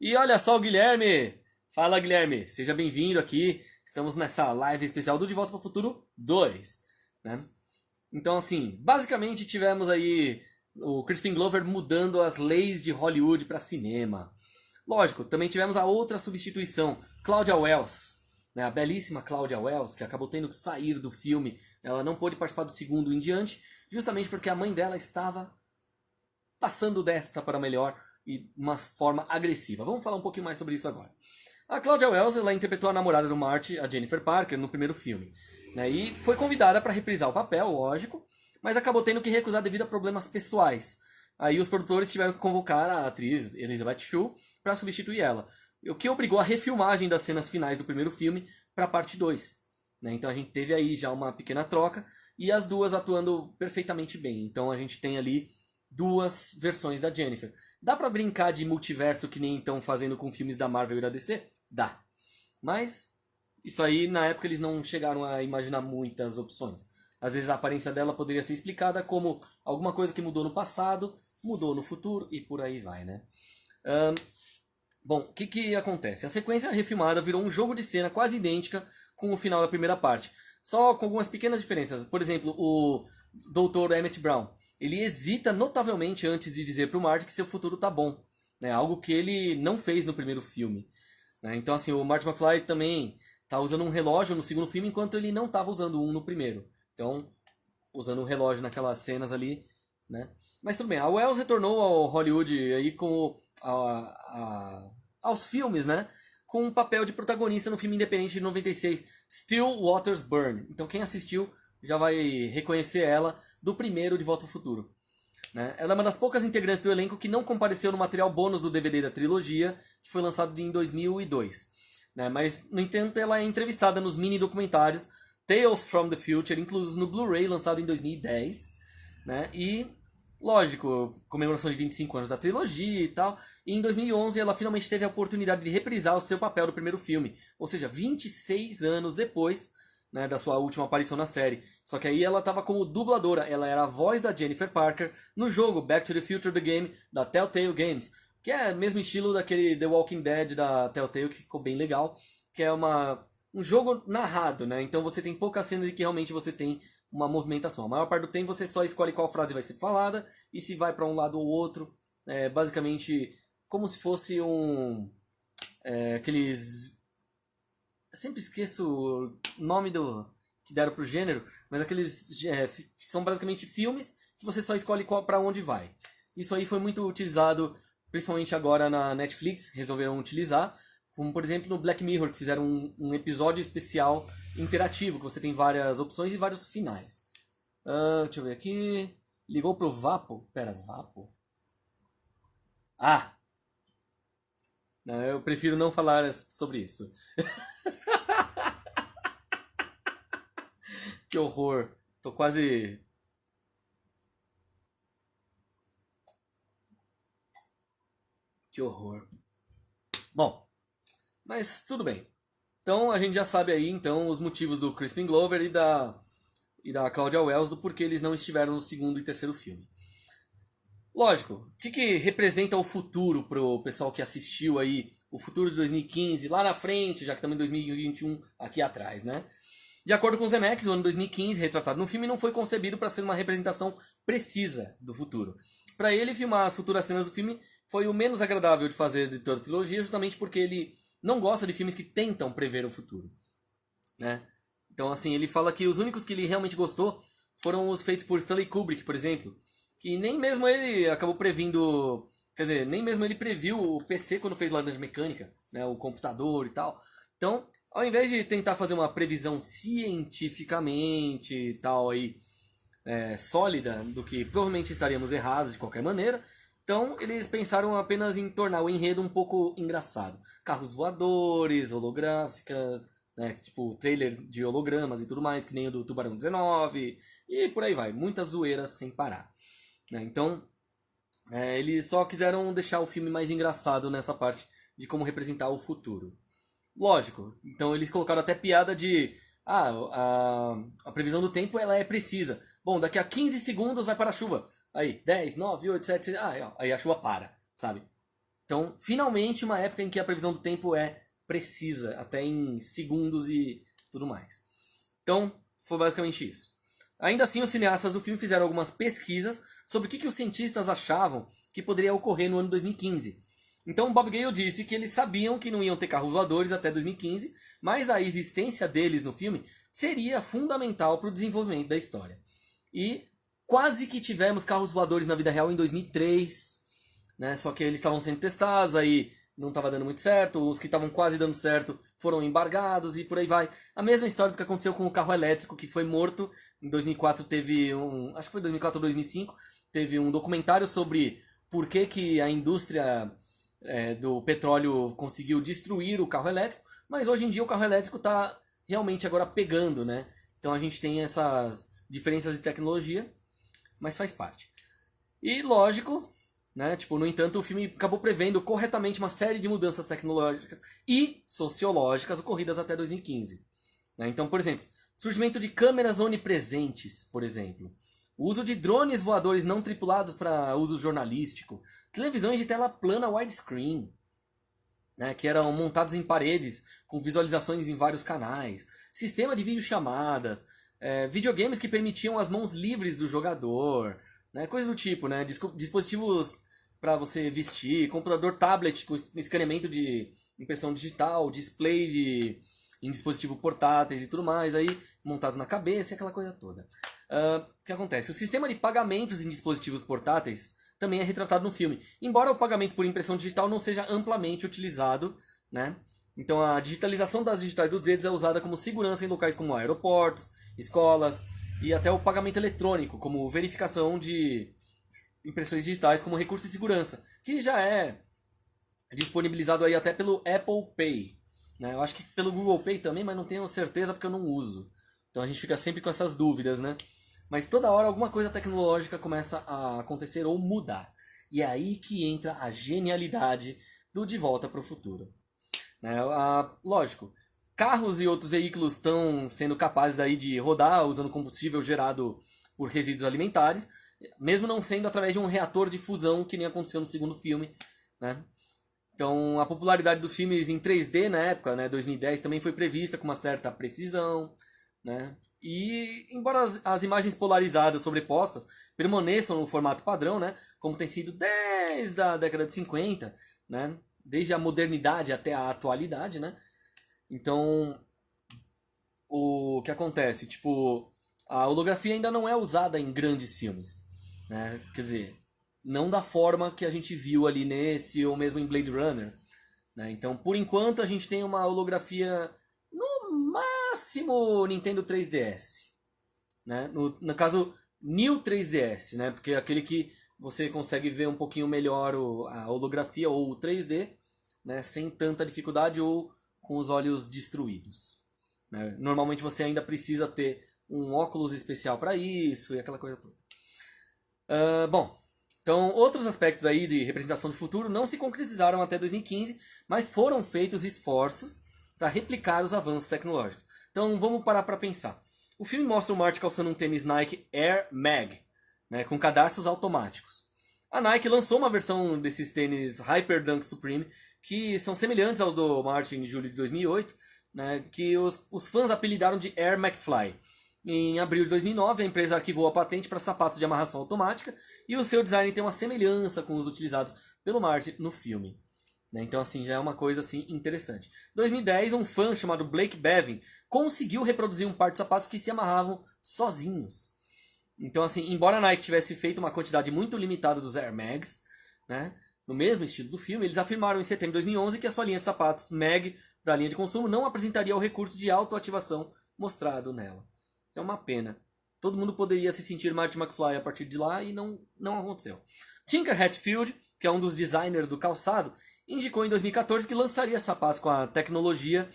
E olha só o Guilherme! Fala, Guilherme! Seja bem-vindo aqui, estamos nessa live especial do De Volta para o Futuro 2, né? Então, assim, basicamente tivemos aí o Crispin Glover mudando as leis de Hollywood para cinema. Lógico, também tivemos a outra substituição, Claudia Wells, né, a belíssima Claudia Wells, que acabou tendo que sair do filme. Ela não pôde participar do segundo em diante, justamente porque a mãe dela estava passando desta para melhor e de uma forma agressiva. Vamos falar um pouquinho mais sobre isso agora. A Claudia Wells, ela interpretou a namorada do Marty, a Jennifer Parker, no primeiro filme, né, e foi convidada para reprisar o papel, lógico, mas acabou tendo que recusar devido a problemas pessoais. Aí os produtores tiveram que convocar a atriz Elizabeth Shue para substituir ela. O que obrigou a refilmagem das cenas finais do primeiro filme para a parte 2. Né? Então a gente teve aí já uma pequena troca e as duas atuando perfeitamente bem. Então a gente tem ali duas versões da Jennifer. Dá pra brincar de multiverso que nem estão fazendo com filmes da Marvel e da DC? Dá. Mas isso aí, na época, eles não chegaram a imaginar muitas opções. Às vezes a aparência dela poderia ser explicada como alguma coisa que mudou no passado, mudou no futuro e por aí vai, né? Bom, o que acontece? A sequência refilmada virou um jogo de cena quase idêntica com o final da primeira parte. Só com algumas pequenas diferenças. Por exemplo, o Dr. Emmett Brown. Ele hesita notavelmente antes de dizer pro Marty que seu futuro tá bom. Né? Algo que ele não fez no primeiro filme. Né? Então, assim, o Marty McFly também tá usando um relógio no segundo filme, enquanto ele não estava usando um no primeiro. Então, usando um relógio naquelas cenas ali, né? Mas tudo bem, a Wells retornou ao Hollywood aí com aos filmes, né? Com um papel de protagonista no filme independente de 96, Still Waters Burn. Então quem assistiu já vai reconhecer ela do primeiro De Volta ao Futuro. Né? Ela é uma das poucas integrantes do elenco que não compareceu no material bônus do DVD da trilogia, que foi lançado em 2002. Né? Mas, no entanto, ela é entrevistada nos mini-documentários Tales from the Future, inclusos no Blu-ray, lançado em 2010. Né? E, lógico, comemoração de 25 anos da trilogia e tal. E em 2011 ela finalmente teve a oportunidade de reprisar o seu papel do primeiro filme. Ou seja, 26 anos depois, né, da sua última aparição na série. Só que aí ela estava como dubladora. Ela era a voz da Jennifer Parker no jogo Back to the Future The Game da Telltale Games. Que é o mesmo estilo daquele The Walking Dead da Telltale, que ficou bem legal. Que é um jogo narrado, né? Então você tem poucas cenas em que realmente você tem uma movimentação. A maior parte do tempo você só escolhe qual frase vai ser falada e se vai para um lado ou outro. É basicamente como se fosse aqueles... Eu sempre esqueço o nome que deram pro gênero, mas aqueles são basicamente filmes que você só escolhe para onde vai. Isso aí foi muito utilizado, principalmente agora na Netflix, resolveram utilizar, como por exemplo no Black Mirror, que fizeram um episódio especial interativo, que você tem várias opções e vários finais. Deixa eu ver aqui. Ligou pro Vapo? Pera, Vapo? Ah! Não, eu prefiro não falar sobre isso. Que horror. Tô quase... Que horror. Bom, mas tudo bem. Então a gente já sabe aí então os motivos do Crispin Glover e da Claudia Wells do porquê eles não estiveram no segundo e terceiro filme. Lógico, o que representa o futuro pro pessoal que assistiu aí, o futuro de 2015, lá na frente, já que estamos em 2021 aqui atrás, né? De acordo com Zemeckis, o ano 2015, retratado no filme, não foi concebido para ser uma representação precisa do futuro. Para ele, filmar as futuras cenas do filme foi o menos agradável de fazer de toda a trilogia, justamente porque ele não gosta de filmes que tentam prever o futuro. Né? Então, assim, ele fala que os únicos que ele realmente gostou foram os feitos por Stanley Kubrick, por exemplo, que nem mesmo ele acabou previndo... Quer dizer, nem mesmo ele previu o PC quando fez Laranja Mecânica, né, o computador e tal. Então, ao invés de tentar fazer uma previsão cientificamente e tal aí, sólida, do que provavelmente estaríamos errados de qualquer maneira, então eles pensaram apenas em tornar o enredo um pouco engraçado. Carros voadores, holográficas, né, tipo trailer de hologramas e tudo mais, que nem o do Tubarão 19, e por aí vai, muitas zoeiras sem parar. Né? Então, eles só quiseram deixar o filme mais engraçado nessa parte de como representar o futuro. Lógico, então eles colocaram até piada de a previsão do tempo ela é precisa. Bom, daqui a 15 segundos vai para a chuva. Aí, 10, 9, 8, 7, 6, aí a chuva para, sabe? Então, finalmente uma época em que a previsão do tempo é precisa, até em segundos e tudo mais. Então, foi basicamente isso. Ainda assim, os cineastas do filme fizeram algumas pesquisas sobre o que os cientistas achavam que poderia ocorrer no ano 2015. Então, Bob Gale disse que eles sabiam que não iam ter carros voadores até 2015, mas a existência deles no filme seria fundamental para o desenvolvimento da história. E quase que tivemos carros voadores na vida real em 2003, né? Só que eles estavam sendo testados, aí não estava dando muito certo, os que estavam quase dando certo foram embargados e por aí vai. A mesma história do que aconteceu com o carro elétrico que foi morto. Em 2004 teve acho que foi 2004 ou 2005, teve um documentário sobre por que a indústria do petróleo conseguiu destruir o carro elétrico, mas hoje em dia o carro elétrico está realmente agora pegando, né? Então a gente tem essas diferenças de tecnologia, mas faz parte. E lógico, né? Tipo, no entanto, o filme acabou prevendo corretamente uma série de mudanças tecnológicas e sociológicas ocorridas até 2015. Né? Então, por exemplo, surgimento de câmeras onipresentes, por exemplo. O uso de drones voadores não tripulados para uso jornalístico. Televisões de tela plana widescreen, né, que eram montados em paredes com visualizações em vários canais. Sistema de videochamadas. Videogames que permitiam as mãos livres do jogador. Né, coisas do tipo, né, dispositivos para você vestir, computador tablet com escaneamento de impressão digital, display em dispositivo portáteis e tudo mais, aí montados na cabeça e aquela coisa toda. O que acontece? O sistema de pagamentos em dispositivos portáteis também é retratado no filme, embora o pagamento por impressão digital não seja amplamente utilizado, né? Então a digitalização das digitais dos dedos é usada como segurança em locais como aeroportos, escolas e até o pagamento eletrônico, como verificação de impressões digitais como recurso de segurança, que já é disponibilizado aí até pelo Apple Pay. Né? Eu acho que pelo Google Pay também, mas não tenho certeza porque eu não uso. Então a gente fica sempre com essas dúvidas, né? Mas toda hora alguma coisa tecnológica começa a acontecer ou mudar. E é aí que entra a genialidade do De Volta para o Futuro. Né? Lógico, carros e outros veículos estão sendo capazes aí de rodar usando combustível gerado por resíduos alimentares, mesmo não sendo através de um reator de fusão, que nem aconteceu no segundo filme. Né? Então, a popularidade dos filmes em 3D na época, né, 2010, também foi prevista com uma certa precisão. Né? E, embora as imagens polarizadas sobrepostas permaneçam no formato padrão, né, como tem sido desde a década de 50, né, desde a modernidade até a atualidade, né? Então, o que acontece? Tipo, a holografia ainda não é usada em grandes filmes. Né? Quer dizer, não da forma que a gente viu ali nesse ou mesmo em Blade Runner. Né? Então, por enquanto, a gente tem uma holografia no máximo Nintendo 3DS. Né? No caso, New 3DS, né? Porque é aquele que você consegue ver um pouquinho melhor a holografia ou o 3D, né? Sem tanta dificuldade ou com os olhos destruídos. Né? Normalmente você ainda precisa ter um óculos especial para isso e aquela coisa toda. Bom, então outros aspectos aí de representação do futuro não se concretizaram até 2015, mas foram feitos esforços para replicar os avanços tecnológicos. Então vamos parar para pensar. O filme mostra o Marty calçando um tênis Nike Air Mag, né, com cadarços automáticos. A Nike lançou uma versão desses tênis Hyper Dunk Supreme que são semelhantes aos do Marty em julho de 2008, né, que os fãs apelidaram de Air McFly. Em abril de 2009, a empresa arquivou a patente para sapatos de amarração automática e o seu design tem uma semelhança com os utilizados pelo Marty no filme. Né, então, assim, já é uma coisa assim interessante. Em 2010, um fã chamado Blake Bevin conseguiu reproduzir um par de sapatos que se amarravam sozinhos. Então, assim, embora a Nike tivesse feito uma quantidade muito limitada dos Air Mags, né, no mesmo estilo do filme, eles afirmaram em setembro de 2011 que a sua linha de sapatos Mag da linha de consumo não apresentaria o recurso de autoativação mostrado nela. Então, uma pena. Todo mundo poderia se sentir Marty McFly a partir de lá e não aconteceu. Tinker Hatfield, que é um dos designers do calçado, indicou em 2014 que lançaria sapatos com a tecnologia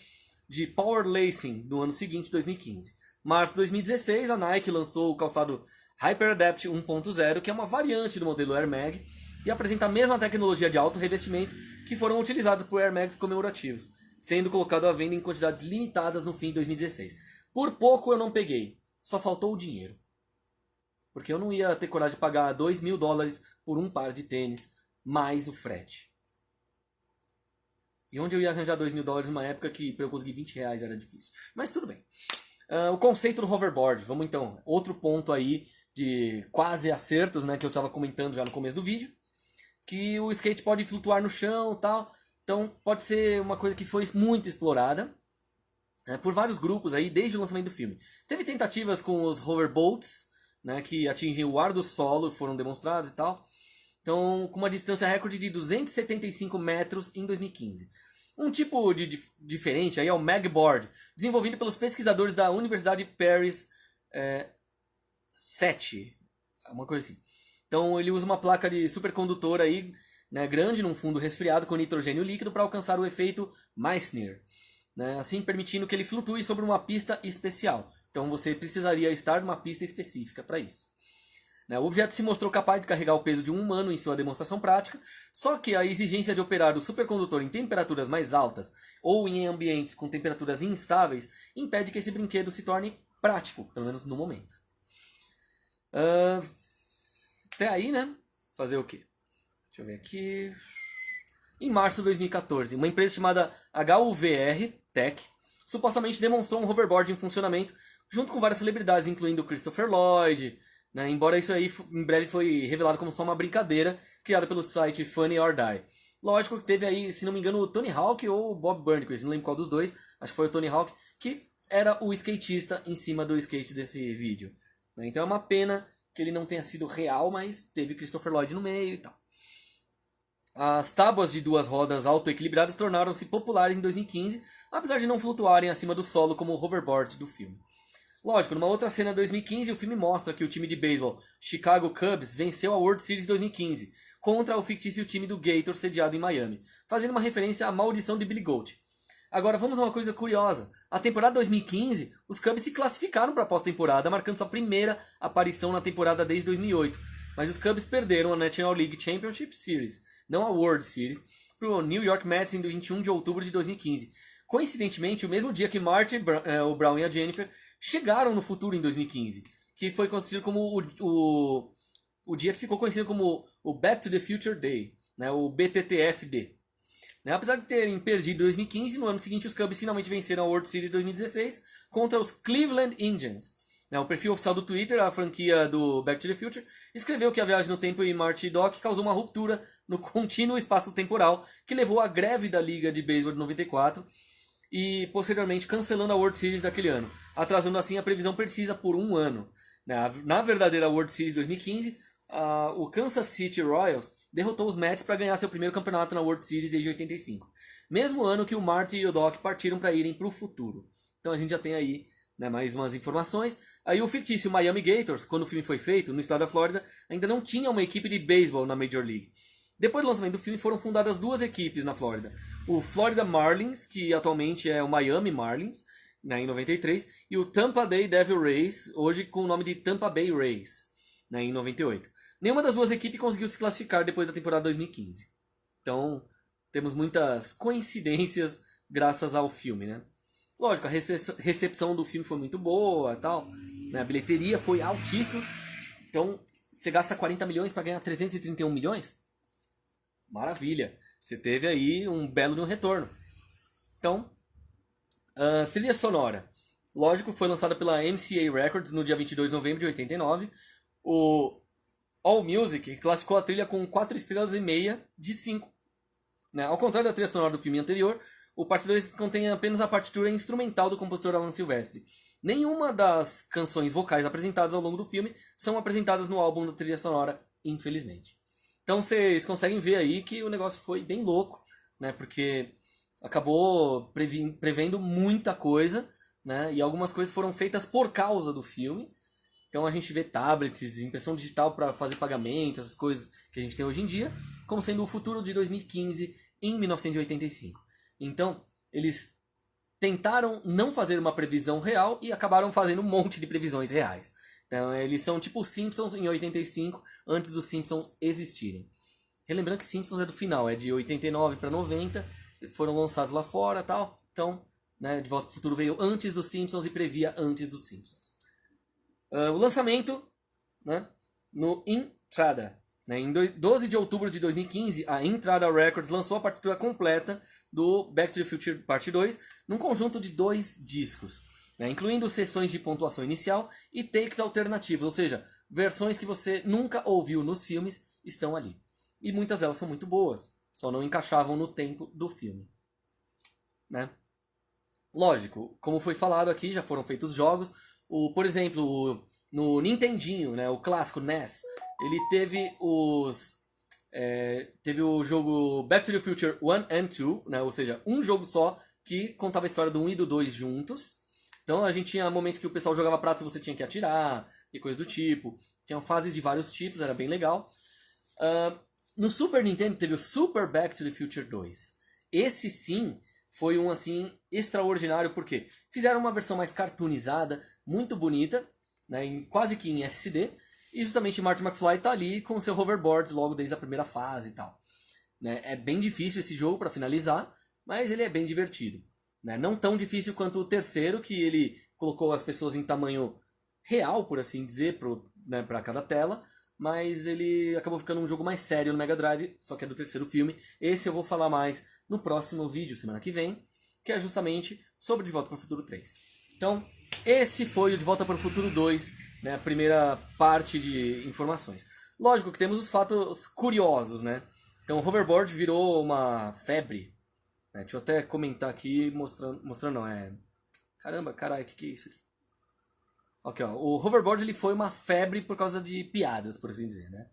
de Power Lacing no ano seguinte, 2015. Março de 2016, a Nike lançou o calçado Hyper Adapt 1.0, que é uma variante do modelo Air Mag e apresenta a mesma tecnologia de alto revestimento que foram utilizados por Air Mags comemorativos, sendo colocado à venda em quantidades limitadas no fim de 2016. Por pouco eu não peguei, só faltou o dinheiro. Porque eu não ia ter coragem de pagar $2.000 por um par de tênis, mais o frete. E onde eu ia arranjar $2.000 numa época que para eu conseguir R$20 era difícil. Mas tudo bem. O conceito do hoverboard. Vamos então. Outro ponto aí de quase acertos, né, que eu estava comentando já no começo do vídeo. Que o skate pode flutuar no chão e tal. Então pode ser uma coisa que foi muito explorada, né, por vários grupos aí desde o lançamento do filme. Teve tentativas com os hoverboats, né, que atingem o ar do solo, foram demonstrados e tal. Então, com uma distância recorde de 275 metros em 2015. Um tipo de diferente aí é o Magboard, desenvolvido pelos pesquisadores da Universidade Paris 7, uma coisa assim. Então ele usa uma placa de supercondutor aí, né, grande num fundo resfriado com nitrogênio líquido para alcançar o efeito Meissner, né, assim permitindo que ele flutue sobre uma pista especial. Então você precisaria estar numa pista específica para isso. O objeto se mostrou capaz de carregar o peso de um humano em sua demonstração prática, só que a exigência de operar o supercondutor em temperaturas mais altas ou em ambientes com temperaturas instáveis impede que esse brinquedo se torne prático, pelo menos no momento. Até aí, né? Fazer o quê? Deixa eu ver aqui. Em março de 2014, uma empresa chamada HUVR Tech supostamente demonstrou um hoverboard em funcionamento junto com várias celebridades, incluindo Christopher Lloyd, né? Embora isso aí em breve foi revelado como só uma brincadeira criada pelo site Funny or Die. Lógico que teve aí, se não me engano, o Tony Hawk ou o Bob Burnquist, não lembro qual dos dois, acho que foi o Tony Hawk, que era o skatista em cima do skate desse vídeo. Então é uma pena que ele não tenha sido real, mas teve Christopher Lloyd no meio e tal. As tábuas de duas rodas autoequilibradas tornaram-se populares em 2015, apesar de não flutuarem acima do solo como o hoverboard do filme. Lógico, numa outra cena de 2015, o filme mostra que o time de beisebol Chicago Cubs venceu a World Series 2015 contra o fictício time do Gators sediado em Miami, fazendo uma referência à maldição de Billy Goat. Agora, vamos a uma coisa curiosa. A temporada 2015, os Cubs se classificaram para a pós-temporada, marcando sua primeira aparição na temporada desde 2008. Mas os Cubs perderam a National League Championship Series, não a World Series, para o New York Mets em 21 de outubro de 2015. Coincidentemente, o mesmo dia que Marty, o Brown e a Jennifer chegaram no futuro em 2015, que foi conhecido como o dia que ficou conhecido como o Back to the Future Day, né, o BTTFD. Apesar de terem perdido 2015, no ano seguinte os Cubs finalmente venceram a World Series 2016 contra os Cleveland Indians. O perfil oficial do Twitter, a franquia do Back to the Future, escreveu que a viagem no tempo em Marty e Doc causou uma ruptura no contínuo espaço temporal que levou à greve da Liga de Beisebol de 94 e posteriormente cancelando a World Series daquele ano, atrasando assim a previsão precisa por um ano. Na verdadeira World Series 2015, o Kansas City Royals derrotou os Mets para ganhar seu primeiro campeonato na World Series desde 85. Mesmo ano que o Marty e o Doc partiram para irem para o futuro. Então a gente já tem aí, né, mais umas informações. Aí o fictício Miami Gators, quando o filme foi feito, no estado da Flórida, ainda não tinha uma equipe de beisebol na Major League. Depois do lançamento do filme foram fundadas duas equipes na Flórida. O Florida Marlins, que atualmente é o Miami Marlins, né, em 93, e o Tampa Bay Devil Rays, hoje com o nome de Tampa Bay Rays, né, em 98. Nenhuma das duas equipes conseguiu se classificar depois da temporada 2015. Então, temos muitas coincidências graças ao filme, né? Lógico, a recepção do filme foi muito boa e tal, né? A bilheteria foi altíssima. Então, você gasta 40 milhões para ganhar 331 milhões? Maravilha! Você teve aí um belo de um retorno. Então, trilha sonora. Lógico, foi lançada pela MCA Records no dia 22 de novembro de 89. O AllMusic classificou a trilha com 4 estrelas e meia de 5. Né? Ao contrário da trilha sonora do filme anterior, o parte 2 contém apenas a partitura instrumental do compositor Alan Silvestre. Nenhuma das canções vocais apresentadas ao longo do filme são apresentadas no álbum da trilha sonora, infelizmente. Então vocês conseguem ver aí que o negócio foi bem louco, né? Porque acabou prevendo muita coisa, né? E algumas coisas foram feitas por causa do filme. Então a gente vê tablets, impressão digital para fazer pagamento, essas coisas que a gente tem hoje em dia, como sendo o futuro de 2015 em 1985. Então, eles tentaram não fazer uma previsão real e acabaram fazendo um monte de previsões reais. Então, eles são tipo os Simpsons em 85, antes dos Simpsons existirem. Relembrando que Simpsons é do final, é de 89 para 90, foram lançados lá fora e tal. Então, né, De Volta ao Futuro veio antes dos Simpsons e previa antes dos Simpsons. O lançamento, né, no Intrada. Né, em 12 de outubro de 2015, a Intrada Records lançou a partitura completa do Back to the Future Parte 2 num conjunto de 2 discos, né, incluindo sessões de pontuação inicial e takes alternativos, ou seja, versões que você nunca ouviu nos filmes estão ali. E muitas delas são muito boas, só não encaixavam no tempo do filme. Né? Lógico, como foi falado aqui, já foram feitos jogos. Por exemplo, no Nintendinho, né, o clássico NES, ele teve teve o jogo Back to the Future 1 and 2, né, ou seja, um jogo só que contava a história do 1 e do 2 juntos. Então a gente tinha momentos que o pessoal jogava pratos e você tinha que atirar, e coisa do tipo. Tinham fases de vários tipos, era bem legal. No Super Nintendo teve o Super Back to the Future 2. Esse sim foi um assim extraordinário, porque fizeram uma versão mais cartoonizada, muito bonita, né, quase que em SD, e justamente Marty McFly tá ali com o seu hoverboard logo desde a primeira fase e tal. Né? É bem difícil esse jogo para finalizar, mas ele é bem divertido. Né? Não tão difícil quanto o terceiro, que ele colocou as pessoas em tamanho real, por assim dizer, né, para cada tela, mas ele acabou ficando um jogo mais sério no Mega Drive, só que é do terceiro filme. Esse eu vou falar mais no próximo vídeo, semana que vem, que é justamente sobre De Volta para o Futuro 3. Então, esse foi o De Volta para o Futuro 2, né, a primeira parte de informações. Lógico que temos os fatos curiosos, né? Então, o hoverboard virou uma febre. Né? Deixa eu até comentar aqui, mostrando não, Caramba, caralho, o que é isso aqui? Aqui, ó, o hoverboard ele foi uma febre por causa de piadas, por assim dizer, né?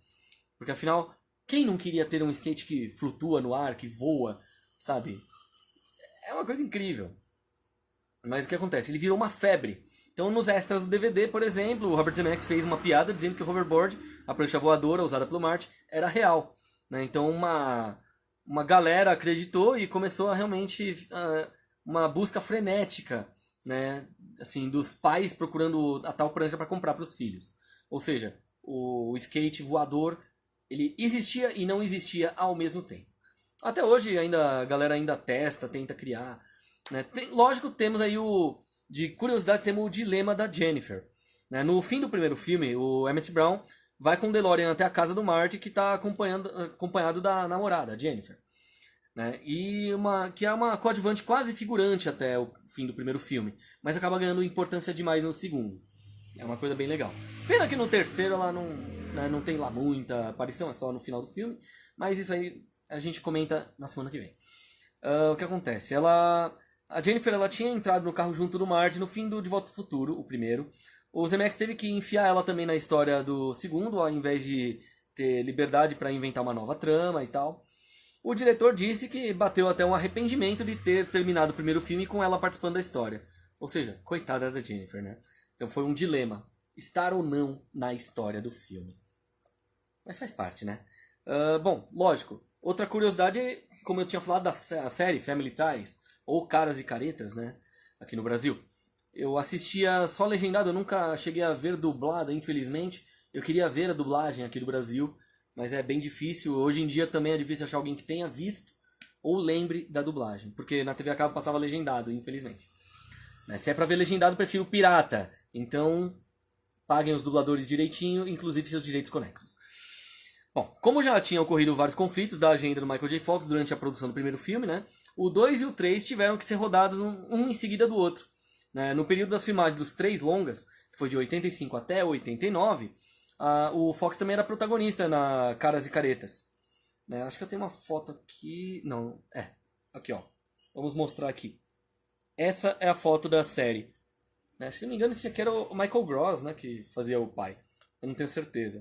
Porque afinal, quem não queria ter um skate que flutua no ar, que voa, sabe? É uma coisa incrível. Mas o que acontece? Ele virou uma febre. Então, nos extras do DVD, por exemplo, o Robert Zemeckis fez uma piada dizendo que o hoverboard, a prancha voadora usada pelo Marty, era real. Né? Então, uma galera acreditou e começou a realmente uma busca frenética, né? Assim, dos pais procurando a tal prancha para comprar para os filhos. Ou seja, o skate voador ele existia e não existia ao mesmo tempo. Até hoje a galera ainda testa, tenta criar. Né? Lógico, temos aí de curiosidade, temos o dilema da Jennifer. Né? No fim do primeiro filme, o Emmett Brown vai com o DeLorean até a casa do Marty, que está acompanhado da namorada, Jennifer. Né? Que é uma coadjuvante quase figurante até o fim do primeiro filme, mas acaba ganhando importância demais no segundo. É uma coisa bem legal. Pena que no terceiro ela não tem lá muita aparição, é só no final do filme, mas isso aí a gente comenta na semana que vem. O que acontece? A Jennifer ela tinha entrado no carro junto do Marty no fim do De Volta ao Futuro, o primeiro. O Zemeckis teve que enfiar ela também na história do segundo, ao invés de ter liberdade para inventar uma nova trama e tal. O diretor disse que bateu até um arrependimento de ter terminado o primeiro filme com ela participando da história. Ou seja, coitada da Jennifer, né? Então foi um dilema, estar ou não na história do filme. Mas faz parte, né? Bom, lógico. Outra curiosidade, como eu tinha falado da série Family Ties, ou Caras e Caretas, né? Aqui no Brasil. Eu assistia só legendado, eu nunca cheguei a ver dublada, infelizmente. Eu queria ver a dublagem aqui do Brasil, mas é bem difícil. Hoje em dia também é difícil achar alguém que tenha visto ou lembre da dublagem, porque na TV a cabo passava legendado, infelizmente. Se é pra ver legendado, eu prefiro pirata. Então, paguem os dubladores direitinho, inclusive seus direitos conexos. Bom, como já tinha ocorrido vários conflitos da agenda do Michael J. Fox durante a produção do primeiro filme, né? O 2 e o 3 tiveram que ser rodados um em seguida do outro. Né? No período das filmagens dos 3 longas, que foi de 85 até 89, o Fox também era protagonista na Caras e Caretas. Né? Acho que eu tenho uma foto aqui... Não, aqui ó. Vamos mostrar aqui. Essa é a foto da série. Né? Se não me engano, esse aqui era o Michael Gross, né? Que fazia o pai. Eu não tenho certeza.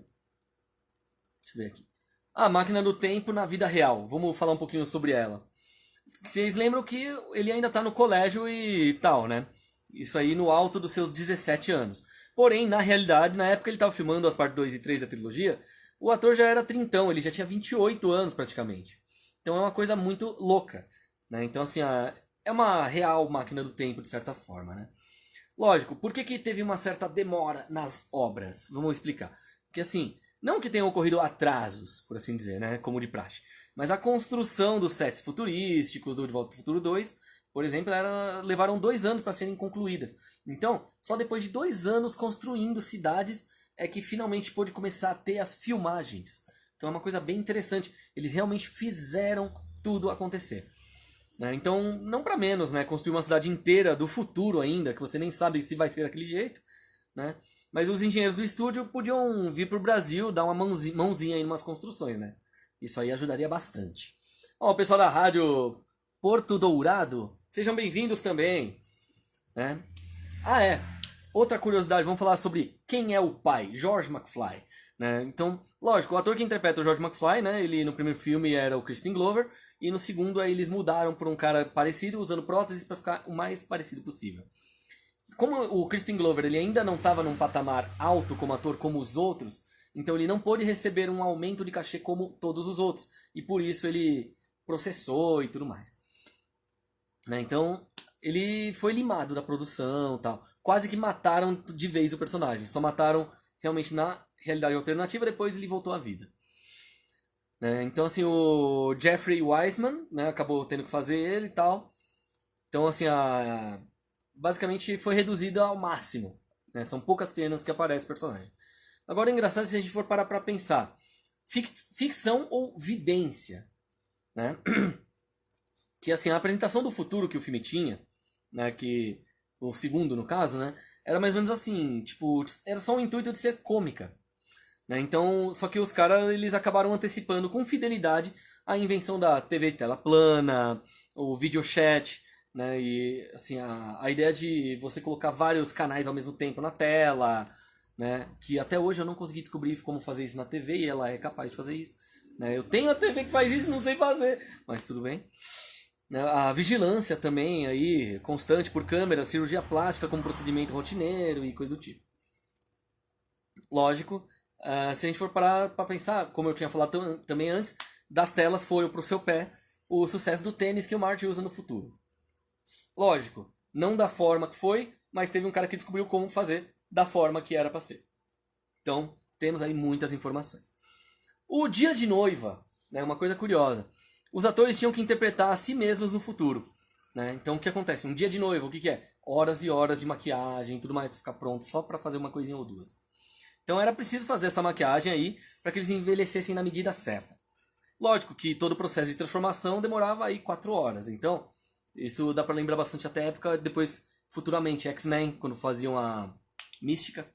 Deixa eu ver aqui. A Máquina do Tempo na vida real. Vamos falar um pouquinho sobre ela. Vocês lembram que ele ainda está no colégio e tal, né? Isso aí no alto dos seus 17 anos. Porém, na realidade, na época que ele estava filmando as partes 2 e 3 da trilogia, o ator já era trintão, ele já tinha 28 anos praticamente. Então é uma coisa muito louca. Né? Então, assim, é uma real máquina do tempo, de certa forma, né? Lógico, por que teve uma certa demora nas obras? Vamos explicar. Porque, assim, não que tenham ocorrido atrasos, por assim dizer, né? Como de praxe. Mas a construção dos sets futurísticos do De Volta ao Futuro 2, por exemplo, levaram 2 anos para serem concluídas. Então, só depois de 2 anos construindo cidades é que finalmente pôde começar a ter as filmagens. Então é uma coisa bem interessante. Eles realmente fizeram tudo acontecer. Né? Então, não para menos, né? Construir uma cidade inteira do futuro ainda, que você nem sabe se vai ser daquele jeito. Né? Mas os engenheiros do estúdio podiam vir para o Brasil dar uma mãozinha aí em umas construções, né? Isso aí ajudaria bastante. Ó, o pessoal da rádio Porto Dourado, sejam bem-vindos também. Né? Outra curiosidade, vamos falar sobre quem é o pai, George McFly. Né? Então, lógico, o ator que interpreta o George McFly, né? Ele no primeiro filme era o Crispin Glover, e no segundo aí eles mudaram por um cara parecido, usando próteses para ficar o mais parecido possível. como o Crispin Glover ele ainda não estava num patamar alto como ator como os outros, então ele não pôde receber um aumento de cachê como todos os outros. E por isso ele processou e tudo mais. Né? Então ele foi limado da produção e tal. Quase que mataram de vez o personagem. Só mataram realmente na realidade alternativa, depois ele voltou à vida. Né? Então assim, o Jeffrey Wiseman, né, acabou tendo que fazer ele e tal. Então assim, basicamente foi reduzida ao máximo. Né? São poucas cenas que aparece o personagem. Agora é engraçado se a gente for parar pra pensar. Ficção ou vidência? Né? Que assim, a apresentação do futuro que o filme tinha, né, que o segundo no caso, né, era mais ou menos assim, tipo, era só um intuito de ser cômica. Né? Então, só que os caras eles acabaram antecipando com fidelidade a invenção da TV tela plana, o videochat, né, e assim, a ideia de você colocar vários canais ao mesmo tempo na tela, né, que até hoje eu não consegui descobrir como fazer isso na TV e ela é capaz de fazer isso. Né? Eu tenho a TV que faz isso e não sei fazer, mas tudo bem. A vigilância também aí, constante por câmera, cirurgia plástica como procedimento rotineiro e coisa do tipo. Lógico, se a gente for parar para pensar, como eu tinha falado também antes, das telas foi pro seu pé o sucesso do tênis que o Marty usa no futuro. Lógico, não da forma que foi, mas teve um cara que descobriu como fazer da forma que era para ser. Então, temos aí muitas informações. O dia de noiva, né, uma coisa curiosa. Os atores tinham que interpretar a si mesmos no futuro. Né? Então o que acontece? Um dia de noiva, o que é? Horas e horas de maquiagem e tudo mais para ficar pronto só para fazer uma coisinha ou duas. Então era preciso fazer essa maquiagem aí para que eles envelhecessem na medida certa. Lógico que todo o processo de transformação demorava aí 4 horas. Então isso dá para lembrar bastante até a época depois, futuramente, X-Men, quando faziam a Mística.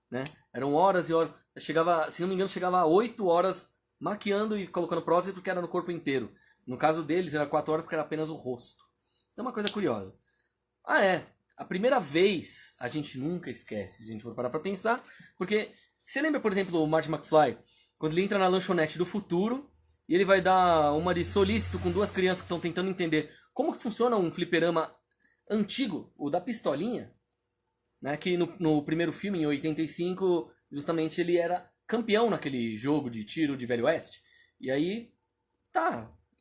Né? Eram horas e horas. Chegava, se não me engano, chegava a 8 horas maquiando e colocando prótese porque era no corpo inteiro. No caso deles era 4 horas porque era apenas o rosto. Então é uma coisa curiosa. A primeira vez a gente nunca esquece, se a gente for parar pra pensar, porque você lembra, por exemplo, o Marty McFly, quando ele entra na lanchonete do futuro e ele vai dar uma de solícito com duas crianças que estão tentando entender como que funciona um fliperama antigo, o da pistolinha, né, que no primeiro filme, em 85, justamente ele era campeão naquele jogo de tiro de Velho Oeste. E aí,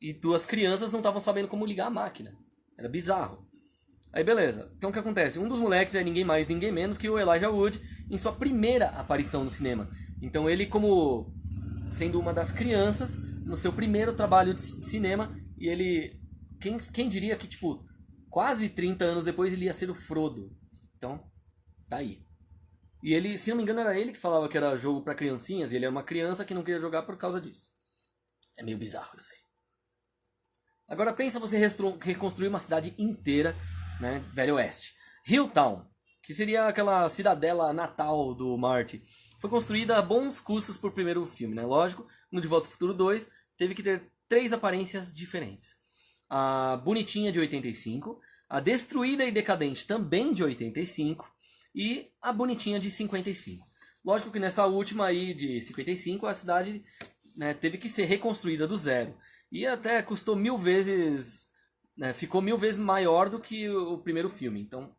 e duas crianças não estavam sabendo como ligar a máquina. Era bizarro. Aí beleza. Então o que acontece? Um dos moleques é ninguém mais, ninguém menos que o Elijah Wood em sua primeira aparição no cinema. Então ele como sendo uma das crianças no seu primeiro trabalho de cinema e ele quem diria que tipo quase 30 anos depois ele ia ser o Frodo. Então, tá aí. E ele, se não me engano, era ele que falava que era jogo pra criancinhas, e ele é uma criança que não queria jogar por causa disso. É meio bizarro, eu sei. Agora pensa você reconstruir uma cidade inteira, né, Velho Oeste. Hilltown, que seria aquela cidadela natal do Marty, foi construída a bons custos por primeiro filme, né? Lógico, no De Volta ao Futuro 2 teve que ter 3 aparências diferentes. A bonitinha de 85, a destruída e decadente também de 85 e a bonitinha de 55. Lógico que nessa última aí de 55 a cidade, né, teve que ser reconstruída do zero. E até custou 1000 vezes, né, ficou 1000 vezes maior do que o primeiro filme. Então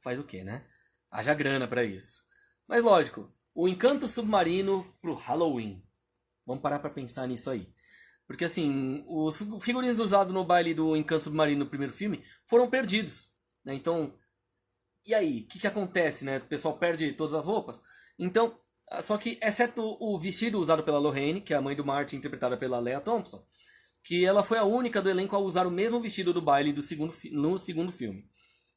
faz o que, né? Haja grana pra isso. Mas lógico, o encanto submarino pro Halloween. Vamos parar pra pensar nisso aí. Porque assim, os figurinos usados no baile do Encanto Submarino no primeiro filme foram perdidos. Né? Então, e aí? O que acontece, né? O pessoal perde todas as roupas? Então, só que, exceto o vestido usado pela Lorraine, que é a mãe do Marty, interpretada pela Lea Thompson, que ela foi a única do elenco a usar o mesmo vestido do baile no segundo filme.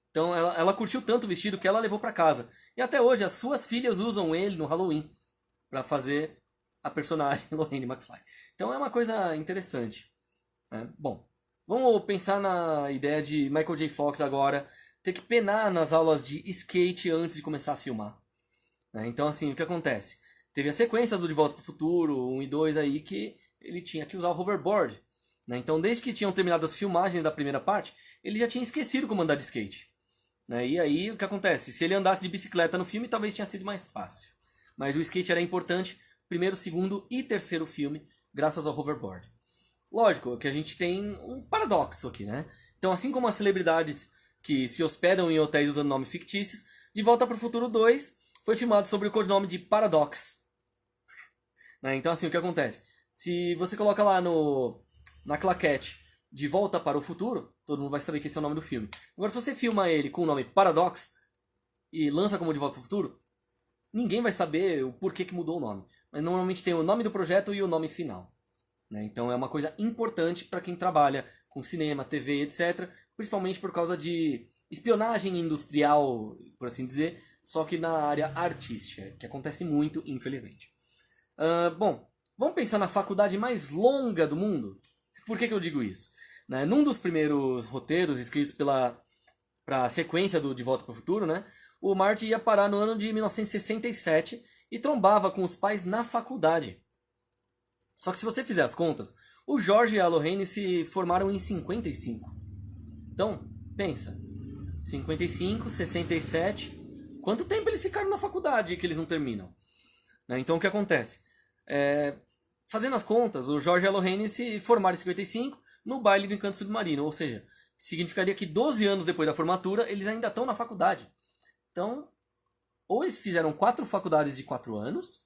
Então, ela curtiu tanto o vestido que ela levou para casa. E até hoje, as suas filhas usam ele no Halloween para fazer a personagem Lorraine McFly. Então, é uma coisa interessante. Né? Bom, vamos pensar na ideia de Michael J. Fox agora ter que penar nas aulas de skate antes de começar a filmar. Né? Então, assim, o que acontece? Teve a sequência do De Volta para o Futuro, 1 e 2 aí, que ele tinha que usar o hoverboard. Né? Então, desde que tinham terminado as filmagens da primeira parte, ele já tinha esquecido como andar de skate. Né? E aí, o que acontece? Se ele andasse de bicicleta no filme, talvez tinha sido mais fácil. Mas o skate era importante, primeiro, segundo e terceiro filme, graças ao hoverboard. Lógico que a gente tem um paradoxo aqui, né? Então, assim como as celebridades que se hospedam em hotéis usando nomes fictícios, De Volta para o Futuro 2 foi filmado sob o codinome de Paradox. Né? Então, assim, o que acontece? Se você coloca lá na claquete De Volta para o Futuro, todo mundo vai saber que esse é o nome do filme. Agora, se você filma ele com o nome Paradox e lança como De Volta para o Futuro, ninguém vai saber o porquê que mudou o nome. Mas normalmente tem o nome do projeto e o nome final. Né? Então é uma coisa importante para quem trabalha com cinema, TV, etc. Principalmente por causa de espionagem industrial, por assim dizer, só que na área artística, que acontece muito, infelizmente. Bom, vamos pensar na faculdade mais longa do mundo? Por que eu digo isso? Né? Num dos primeiros roteiros escritos para a sequência do De Volta para o Futuro, né? O Marty ia parar no ano de 1967 e trombava com os pais na faculdade. Só que se você fizer as contas, o George e a Lorraine se formaram em 55. Então, pensa. 55, 67. Quanto tempo eles ficaram na faculdade que eles não terminam? Né? Então, o que acontece? Fazendo as contas, o George e a Lorraine se formaram em 55 no baile do Encanto Submarino. Ou seja, significaria que 12 anos depois da formatura, eles ainda estão na faculdade. Então, ou eles fizeram 4 faculdades de 4 anos,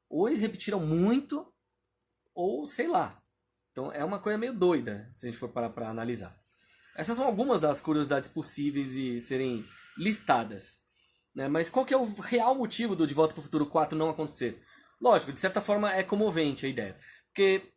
ou eles repetiram muito, ou sei lá. Então é uma coisa meio doida, se a gente for parar para analisar. Essas são algumas das curiosidades possíveis de serem listadas. Né? Mas qual que é o real motivo do De Volta para o Futuro 4 não acontecer? Lógico, de certa forma é comovente a ideia. Porque,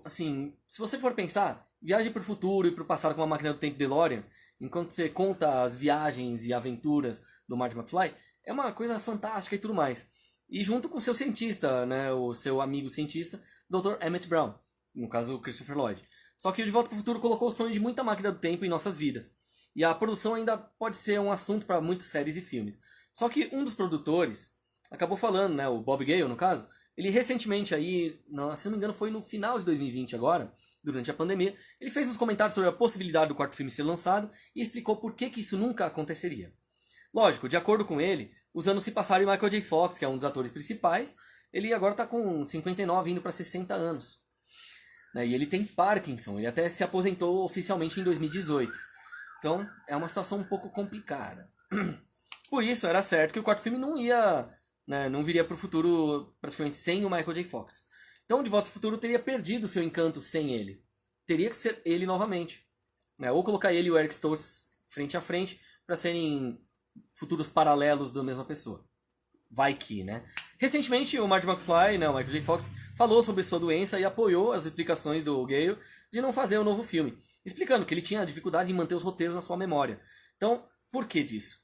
assim, se você for pensar, viagem para o futuro e para o passado com uma máquina do tempo DeLorean, enquanto você conta as viagens e aventuras do Marty McFly, é uma coisa fantástica e tudo mais. E junto com o seu cientista, né, o seu amigo cientista, Dr. Emmett Brown, no caso Christopher Lloyd. Só que o De Volta para o Futuro colocou o sonho de muita máquina do tempo em nossas vidas. E a produção ainda pode ser um assunto para muitas séries e filmes. Só que um dos produtores acabou falando, né, o Bob Gale no caso, ele recentemente aí, se não me engano foi no final de 2020 agora, durante a pandemia, ele fez uns comentários sobre a possibilidade do quarto filme ser lançado e explicou por que isso nunca aconteceria. Lógico, de acordo com ele, os anos se passaram e Michael J. Fox, que é um dos atores principais, ele agora está com 59, indo para 60 anos. Né? E ele tem Parkinson, ele até se aposentou oficialmente em 2018. Então, é uma situação um pouco complicada. Por isso, era certo que o quarto filme não ia, né, não viria para o futuro praticamente sem o Michael J. Fox. Então, De Volta ao Futuro teria perdido seu encanto sem ele. Teria que ser ele novamente. Né? Ou colocar ele e o Eric Stoltz frente a frente para serem futuros paralelos da mesma pessoa. Vai que, né? Recentemente, o Marty McFly, né, o Michael J. Fox, falou sobre sua doença e apoiou as explicações do Gale de não fazer um novo filme, explicando que ele tinha dificuldade em manter os roteiros na sua memória. Então, por que disso?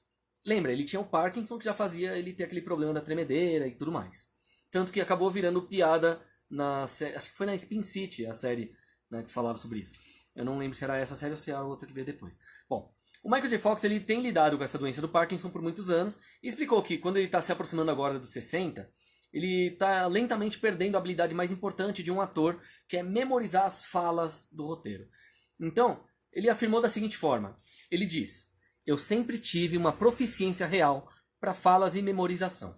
Lembra, ele tinha o Parkinson, que já fazia ele ter aquele problema da tremedeira e tudo mais. Tanto que acabou virando piada na série, acho que foi na Spin City, a série, né, que falava sobre isso. Eu não lembro se era essa série ou se era outra que veio depois. Bom, o Michael J. Fox ele tem lidado com essa doença do Parkinson por muitos anos e explicou que quando ele está se aproximando agora dos 60, ele está lentamente perdendo a habilidade mais importante de um ator, que é memorizar as falas do roteiro. Então, ele afirmou da seguinte forma, ele diz: eu sempre tive uma proficiência real para falas e memorização.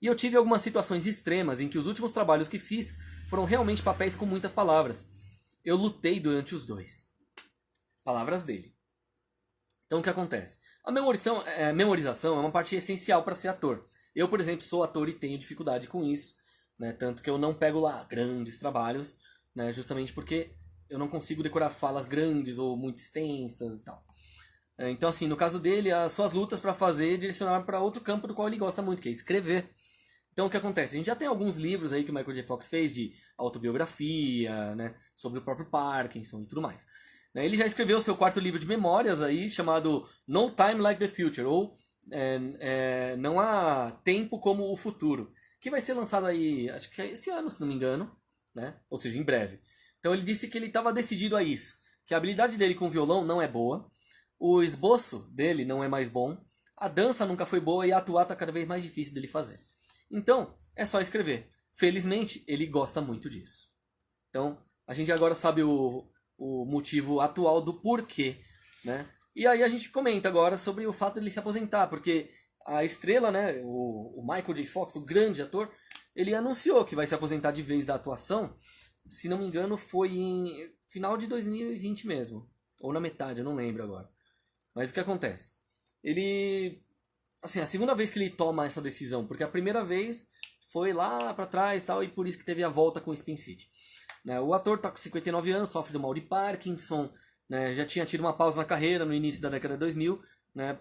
E eu tive algumas situações extremas em que os últimos trabalhos que fiz foram realmente papéis com muitas palavras. Eu lutei durante os dois. Palavras dele. Então o que acontece? A memorização é uma parte essencial para ser ator. Eu, por exemplo, sou ator e tenho dificuldade com isso. Né? Tanto que eu não pego lá grandes trabalhos, né? Justamente porque eu não consigo decorar falas grandes ou muito extensas e tal. Então, assim, no caso dele, as suas lutas para fazer direcionaram para outro campo do qual ele gosta muito, que é escrever. Então, o que acontece? A gente já tem alguns livros aí que o Michael J. Fox fez de autobiografia, né, sobre o próprio Parkinson e tudo mais. Ele já escreveu seu quarto livro de memórias aí, chamado No Time Like the Future, ou Não Há Tempo Como o Futuro, que vai ser lançado aí, acho que é esse ano, se não me engano, né? Ou seja, em breve. Então ele disse que ele estava decidido a isso, que a habilidade dele com o violão não é boa, o esboço dele não é mais bom, a dança nunca foi boa e atuar está cada vez mais difícil dele fazer. Então, é só escrever. Felizmente, ele gosta muito disso. Então, a gente agora sabe o motivo atual do porquê, né? E aí a gente comenta agora sobre o fato de ele se aposentar, porque a estrela, né, o Michael J. Fox, o grande ator, ele anunciou que vai se aposentar de vez da atuação, se não me engano foi em final de 2020 mesmo, ou na metade, eu não lembro agora. Mas o que acontece? Ele assim, a segunda vez que ele toma essa decisão, porque a primeira vez foi lá pra trás, tal, e por isso que teve a volta com o Spin City. Né, o ator tá com 59 anos, sofre do mal de Parkinson, né, já tinha tido uma pausa na carreira no início da década de 2000, né,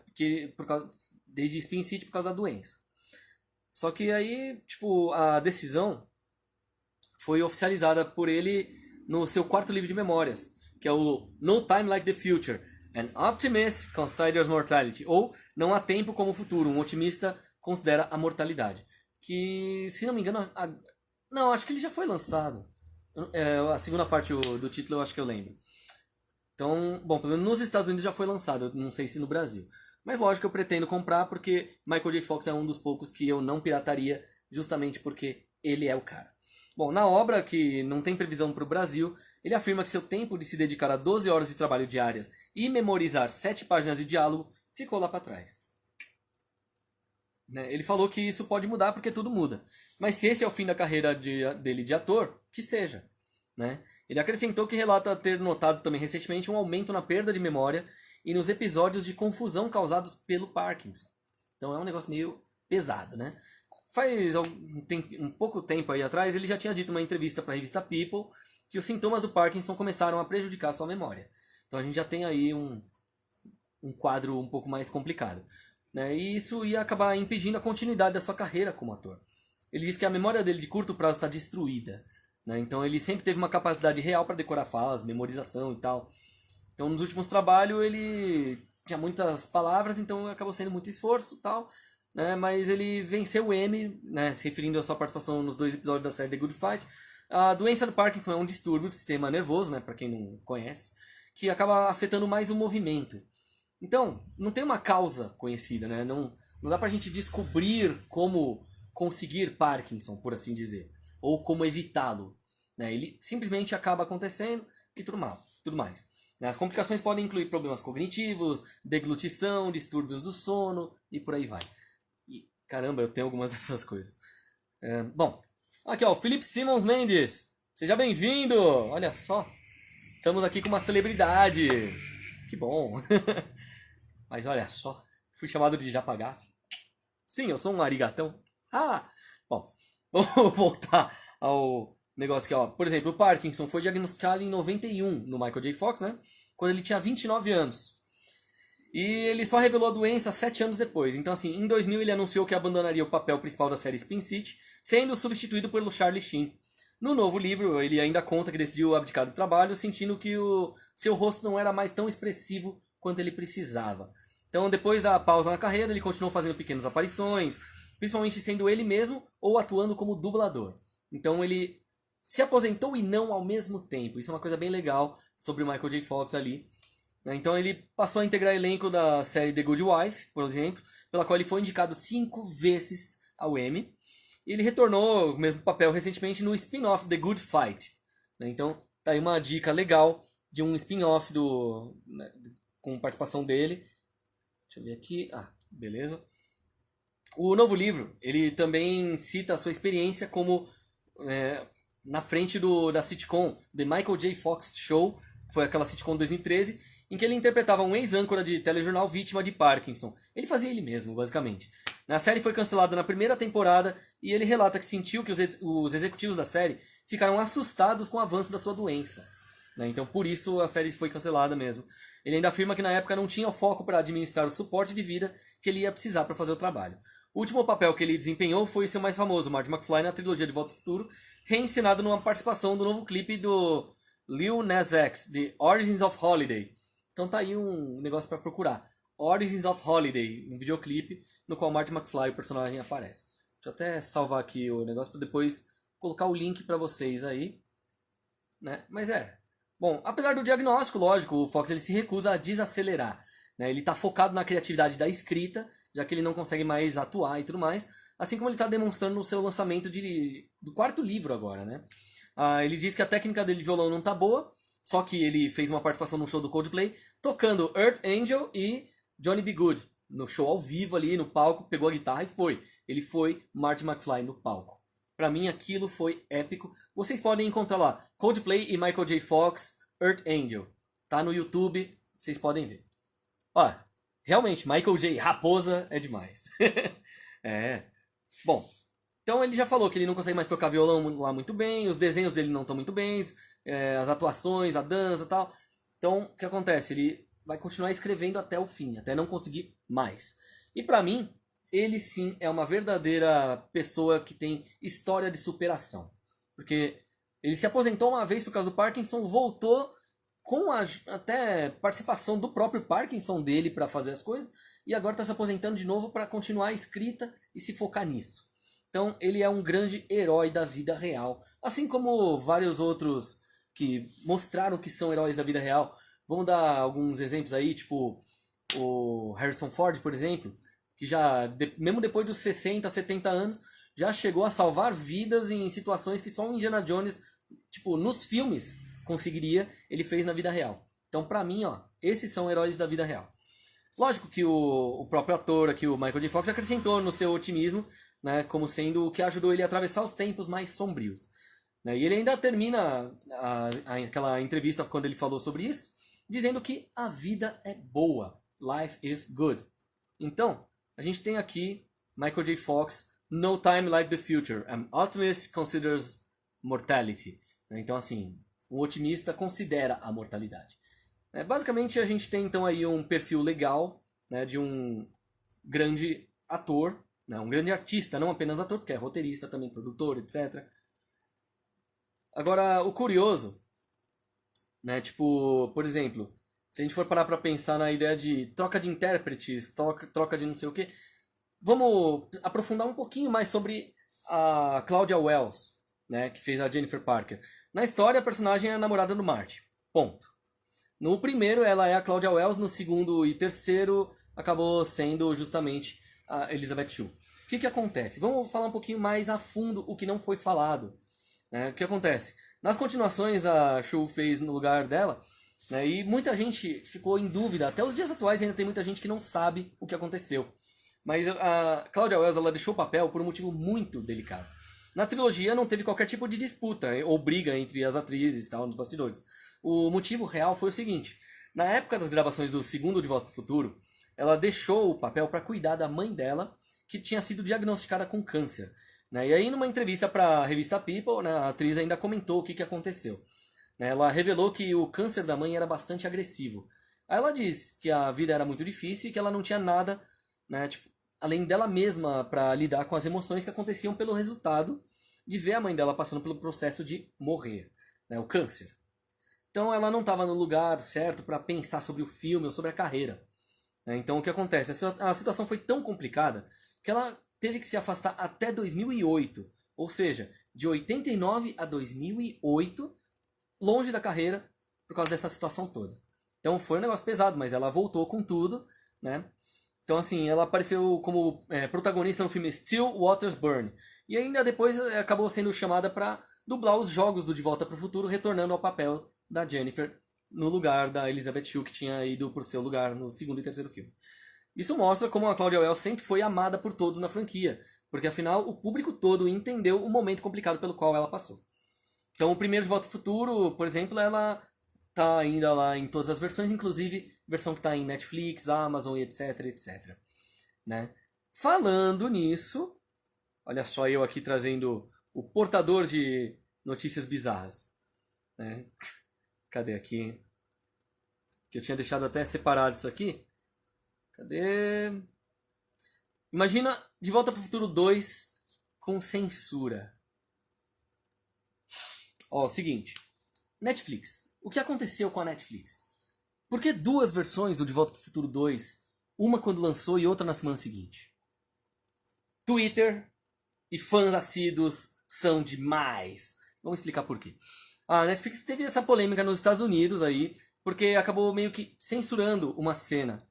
desde Spin City por causa da doença. Só que aí, tipo, a decisão foi oficializada por ele no seu quarto livro de memórias, que é o No Time Like the Future, An Optimist Considers Mortality, ou Não Há Tempo como o Futuro, um otimista considera a mortalidade. Que, se não me engano, não, acho que ele já foi lançado. A segunda parte do título eu acho que eu lembro. Então, bom, pelo menos nos Estados Unidos já foi lançado, eu não sei se no Brasil. Mas lógico que eu pretendo comprar porque Michael J. Fox é um dos poucos que eu não pirataria, justamente porque ele é o cara. Bom, na obra, que não tem previsão para o Brasil, ele afirma que seu tempo de se dedicar a 12 horas de trabalho diárias e memorizar 7 páginas de diálogo ficou lá para trás. Né? Ele falou que isso pode mudar porque tudo muda. Mas se esse é o fim da carreira dele de ator, que seja. Né? Ele acrescentou que relata ter notado também recentemente um aumento na perda de memória e nos episódios de confusão causados pelo Parkinson. Então é um negócio meio pesado, né? Faz um pouco tempo aí atrás, ele já tinha dito em uma entrevista para a revista People que os sintomas do Parkinson começaram a prejudicar sua memória. Então a gente já tem aí um quadro um pouco mais complicado. Né? E isso ia acabar impedindo a continuidade da sua carreira como ator. Ele diz que a memória dele de curto prazo está destruída. Né? Então ele sempre teve uma capacidade real para decorar falas, memorização e tal. Então nos últimos trabalhos ele tinha muitas palavras, então acabou sendo muito esforço e tal. Né? Mas ele venceu o M, né? Se referindo à sua participação nos 2 episódios da série The Good Fight. A doença do Parkinson é um distúrbio do sistema nervoso, né? Para quem não conhece, que acaba afetando mais o movimento. Então, não tem uma causa conhecida, né? Não dá pra gente descobrir como conseguir Parkinson, por assim dizer, ou como evitá-lo. Né? Ele simplesmente acaba acontecendo e tudo mais. As complicações podem incluir problemas cognitivos, deglutição, distúrbios do sono e por aí vai. E, caramba, eu tenho algumas dessas coisas. Bom, aqui ó, Philip Simmons Mendes. Seja bem-vindo! Olha só, estamos aqui com uma celebridade. Que bom. Mas olha só, fui chamado de Japagato. Sim, eu sou um arigatão. Ah! Bom, vamos voltar ao negócio aqui, ó. Por exemplo, o Parkinson foi diagnosticado em 91 no Michael J. Fox, né? Quando ele tinha 29 anos. E ele só revelou a doença 7 anos depois. Então, assim, em 2000 ele anunciou que abandonaria o papel principal da série Spin City, sendo substituído pelo Charlie Sheen. No novo livro, ele ainda conta que decidiu abdicar do trabalho, sentindo que o seu rosto não era mais tão expressivo quanto ele precisava. Então, depois da pausa na carreira, ele continuou fazendo pequenas aparições, principalmente sendo ele mesmo ou atuando como dublador. Então, ele se aposentou e não ao mesmo tempo. Isso é uma coisa bem legal sobre o Michael J. Fox ali. Então, ele passou a integrar o elenco da série The Good Wife, por exemplo, pela qual ele foi indicado 5 vezes ao Emmy. E ele retornou o mesmo papel recentemente no spin-off The Good Fight. Então, tá aí uma dica legal de um spin-off com participação dele. Deixa eu ver aqui. Ah, beleza. O novo livro, ele também cita a sua experiência como na frente da sitcom The Michael J. Fox Show, foi aquela sitcom de 2013, em que ele interpretava um ex-âncora de telejornal vítima de Parkinson. Ele fazia ele mesmo, basicamente. A série foi cancelada na primeira temporada e ele relata que sentiu que os executivos da série ficaram assustados com o avanço da sua doença. Então, por isso, a série foi cancelada mesmo. Ele ainda afirma que na época não tinha o foco para administrar o suporte de vida que ele ia precisar para fazer o trabalho. O último papel que ele desempenhou foi seu mais famoso, Marty McFly, na trilogia de Volta ao Futuro, reencenado numa participação do novo clipe do Lil Nas X, The Origins of Holiday. Então tá aí um negócio para procurar. Origins of Holiday, um videoclipe no qual Marty McFly, o personagem, aparece. Deixa eu até salvar aqui o negócio para depois colocar o link para vocês aí. Né? Mas bom, apesar do diagnóstico, lógico, o Fox ele se recusa a desacelerar. Né? Ele está focado na criatividade da escrita, já que ele não consegue mais atuar e tudo mais. Assim como ele está demonstrando no seu lançamento do quarto livro agora. Né? Ele diz que a técnica dele de violão não tá boa, só que ele fez uma participação no show do Coldplay, tocando Earth Angel e Johnny B. Good, no show ao vivo ali, no palco, pegou a guitarra e foi. Ele foi Marty McFly no palco. Pra mim aquilo foi épico. Vocês podem encontrar lá, Coldplay e Michael J. Fox, Earth Angel. Tá no YouTube, vocês podem ver. Ó, Realmente, Michael J. Raposa é demais. É. Bom, então ele já falou que ele não consegue mais tocar violão lá muito bem, os desenhos dele não estão muito bem, as atuações, a dança e tal. Então, o que acontece? Ele vai continuar escrevendo até o fim, até não conseguir mais. E pra mim, ele sim é uma verdadeira pessoa que tem história de superação. Porque ele se aposentou uma vez por causa do Parkinson, voltou com a até participação do próprio Parkinson dele para fazer as coisas, e agora está se aposentando de novo para continuar a escrita e se focar nisso. Então ele é um grande herói da vida real, assim como vários outros que mostraram que são heróis da vida real. Vamos dar alguns exemplos aí, tipo o Harrison Ford, por exemplo, que já, mesmo depois dos 60, 70 anos, já chegou a salvar vidas em situações que só o Indiana Jones, tipo, nos filmes, conseguiria, ele fez na vida real. Então, pra mim, ó, esses são heróis da vida real. Lógico que o próprio ator aqui, o Michael J. Fox, acrescentou no seu otimismo, né, como sendo o que ajudou ele a atravessar os tempos mais sombrios. Né? E ele ainda termina aquela entrevista quando ele falou sobre isso, dizendo que a vida é boa. Life is good. Então, a gente tem aqui Michael J. Fox, No Time Like the Future. An optimist considers mortality. Então, assim, um otimista considera a mortalidade. Basicamente, a gente tem então aí um perfil legal, né, de um grande ator, né, um grande artista, não apenas ator, porque é roteirista também, produtor, etc. Agora, o curioso, né, tipo, por exemplo, se a gente for parar para pensar na ideia de troca de intérpretes, troca de não sei o quê, vamos aprofundar um pouquinho mais sobre a Claudia Wells, né, que fez a Jennifer Parker. Na história, a personagem é a namorada do Marty. Ponto. No primeiro, ela é a Claudia Wells. No segundo e terceiro, acabou sendo justamente a Elizabeth Shue. O que acontece? Vamos falar um pouquinho mais a fundo o que não foi falado. Né? O que acontece? Nas continuações, a Shue fez no lugar dela, né? E muita gente ficou em dúvida. Até os dias atuais ainda tem muita gente que não sabe o que aconteceu. Mas a Claudia Wells, ela deixou o papel por um motivo muito delicado. Na trilogia não teve qualquer tipo de disputa ou briga entre as atrizes e tal, nos bastidores. O motivo real foi o seguinte: na época das gravações do segundo De Volta ao Futuro, ela deixou o papel para cuidar da mãe dela, que tinha sido diagnosticada com câncer. Né? E aí, numa entrevista para a revista People, né, a atriz ainda comentou o que aconteceu. Né? Ela revelou que o câncer da mãe era bastante agressivo. Aí ela disse que a vida era muito difícil e que ela não tinha nada, né, tipo, além dela mesma, para lidar com as emoções que aconteciam pelo resultado de ver a mãe dela passando pelo processo de morrer, né, o câncer. Então ela não estava no lugar certo para pensar sobre o filme ou sobre a carreira. Né? Então o que acontece? A situação foi tão complicada que ela teve que se afastar até 2008. Ou seja, de 89 a 2008, longe da carreira por causa dessa situação toda. Então foi um negócio pesado, mas ela voltou com tudo, né? Então, assim, ela apareceu como protagonista no filme Still Waters Burn. E ainda depois acabou sendo chamada para dublar os jogos do De Volta para o Futuro, retornando ao papel da Jennifer no lugar da Elizabeth Shue, que tinha ido por seu lugar no segundo e terceiro filme. Isso mostra como a Claudia Wells sempre foi amada por todos na franquia, porque afinal o público todo entendeu o momento complicado pelo qual ela passou. Então, o primeiro De Volta ao Futuro, por exemplo, ela tá ainda lá em todas as versões, inclusive versão que tá em Netflix, Amazon e etc, etc. Né? Falando nisso, olha só eu aqui trazendo o portador de notícias bizarras. Né? Cadê aqui? Que eu tinha deixado até separado isso aqui. Cadê? Imagina De Volta para o Futuro 2 com censura. Ó, seguinte. Netflix. O que aconteceu com a Netflix? Por que duas versões do De Volta para o Futuro 2? Uma quando lançou e outra na semana seguinte. Twitter e fãs assíduos são demais. Vamos explicar por quê. A Netflix teve essa polêmica nos Estados Unidos aí, porque acabou meio que censurando uma cena,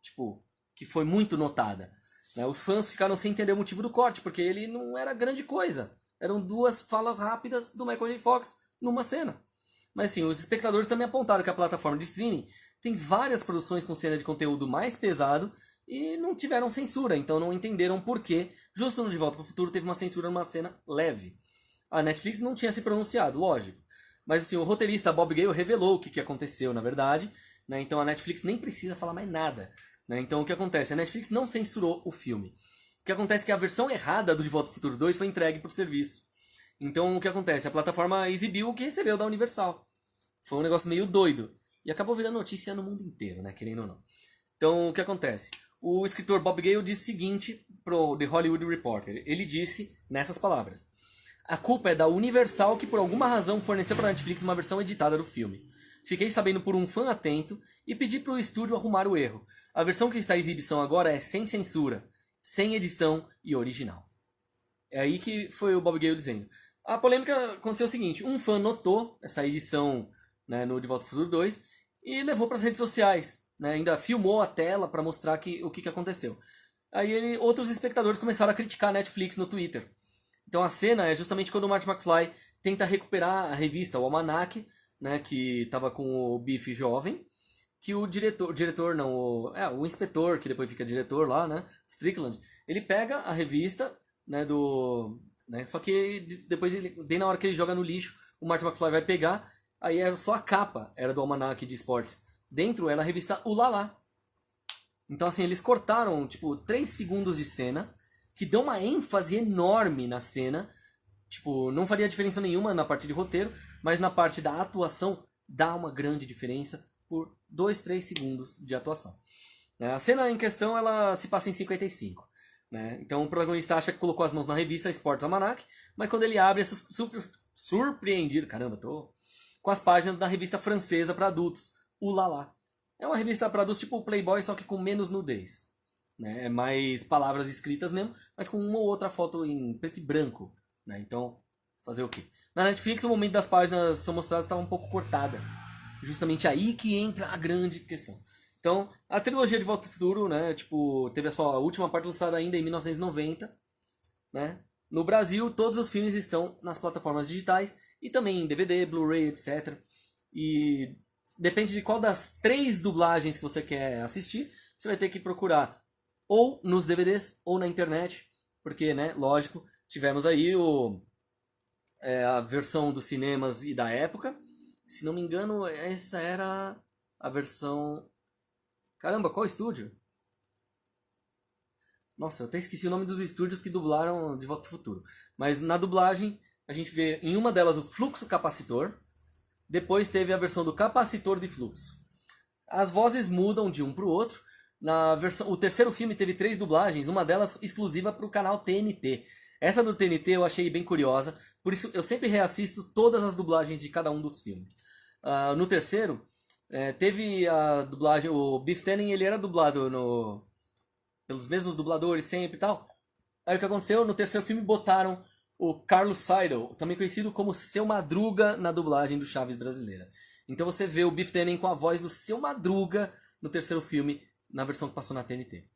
tipo, que foi muito notada. Né? Os fãs ficaram sem entender o motivo do corte, porque ele não era grande coisa. Eram duas falas rápidas do Michael J. Fox numa cena. Mas sim, os espectadores também apontaram que a plataforma de streaming tem várias produções com cena de conteúdo mais pesado e não tiveram censura, então não entenderam por que, justo no De Volta para o Futuro, teve uma censura numa cena leve. A Netflix não tinha se pronunciado, lógico. Mas assim, o roteirista Bob Gale revelou o que aconteceu, na verdade, né? Então a Netflix nem precisa falar mais nada, né? Então o que acontece? A Netflix não censurou o filme. O que acontece é que a versão errada do De Volta ao Futuro 2 foi entregue pro serviço. Então o que acontece? A plataforma exibiu o que recebeu da Universal. Foi um negócio meio doido. E acabou virando notícia no mundo inteiro, né? Querendo ou não. Então o que acontece? O escritor Bob Gale disse o seguinte pro The Hollywood Reporter. Ele disse nessas palavras: a culpa é da Universal que por alguma razão forneceu para a Netflix uma versão editada do filme. Fiquei sabendo por um fã atento e pedi para o estúdio arrumar o erro. A versão que está em exibição agora é sem censura, sem edição e original. É aí que foi o Bob Gale dizendo. A polêmica aconteceu o seguinte: um fã notou essa edição, né, no De Volta ao Futuro 2 e levou para as redes sociais, né, ainda filmou a tela para mostrar o que aconteceu. Aí outros espectadores começaram a criticar a Netflix no Twitter. Então a cena é justamente quando o Marty McFly tenta recuperar a revista, o Almanac, né, que estava com o Biff jovem, que o diretor não, o inspetor, que depois fica diretor lá, né, Strickland, ele pega a revista, né, só que depois, bem na hora que ele joga no lixo, o Marty McFly vai pegar, aí era só a capa, era do Almanac de esportes. Dentro era a revista Ulala. Então assim, eles cortaram, tipo, 3 segundos de cena, que dão uma ênfase enorme na cena. Tipo, não faria diferença nenhuma na parte de roteiro, mas na parte da atuação dá uma grande diferença por 2, 3 segundos de atuação. A cena em questão, ela se passa em 55. Né? Então o protagonista acha que colocou as mãos na revista Sports Almanac, mas quando ele abre é surpreendido, com as páginas da revista francesa para adultos, Ulala. É uma revista para adultos tipo o Playboy, só que com menos nudez. Né? É mais palavras escritas mesmo, mas com uma ou outra foto em preto e branco. Né? Então, fazer o quê? Na Netflix, o momento das páginas são mostradas estava um pouco cortada. Justamente aí que entra a grande questão. Então, a trilogia de Volta ao Futuro, né, tipo, teve a sua última parte lançada ainda em 1990. Né? No Brasil, todos os filmes estão nas plataformas digitais e também em DVD, Blu-ray, etc. E depende de qual das 3 dublagens que você quer assistir, você vai ter que procurar ou nos DVDs ou na internet, porque, né, lógico, tivemos aí a versão dos cinemas e da época. Se não me engano, essa era a versão... Caramba, qual estúdio? Nossa, eu até esqueci o nome dos estúdios que dublaram De Volta ao Futuro. Mas na dublagem, a gente vê em uma delas o fluxo capacitor, depois teve a versão do capacitor de fluxo. As vozes mudam de um para o outro. O terceiro filme teve 3 dublagens, uma delas exclusiva para o canal TNT. Essa do TNT eu achei bem curiosa, por isso eu sempre reassisto todas as dublagens de cada um dos filmes. No terceiro, teve a dublagem, o Biff Tannen, ele era dublado pelos mesmos dubladores sempre e tal. Aí o que aconteceu? No terceiro filme botaram o Carlos Seidel, também conhecido como Seu Madruga na dublagem do Chaves brasileira. Então você vê o Biff Tannen com a voz do Seu Madruga no terceiro filme, na versão que passou na TNT.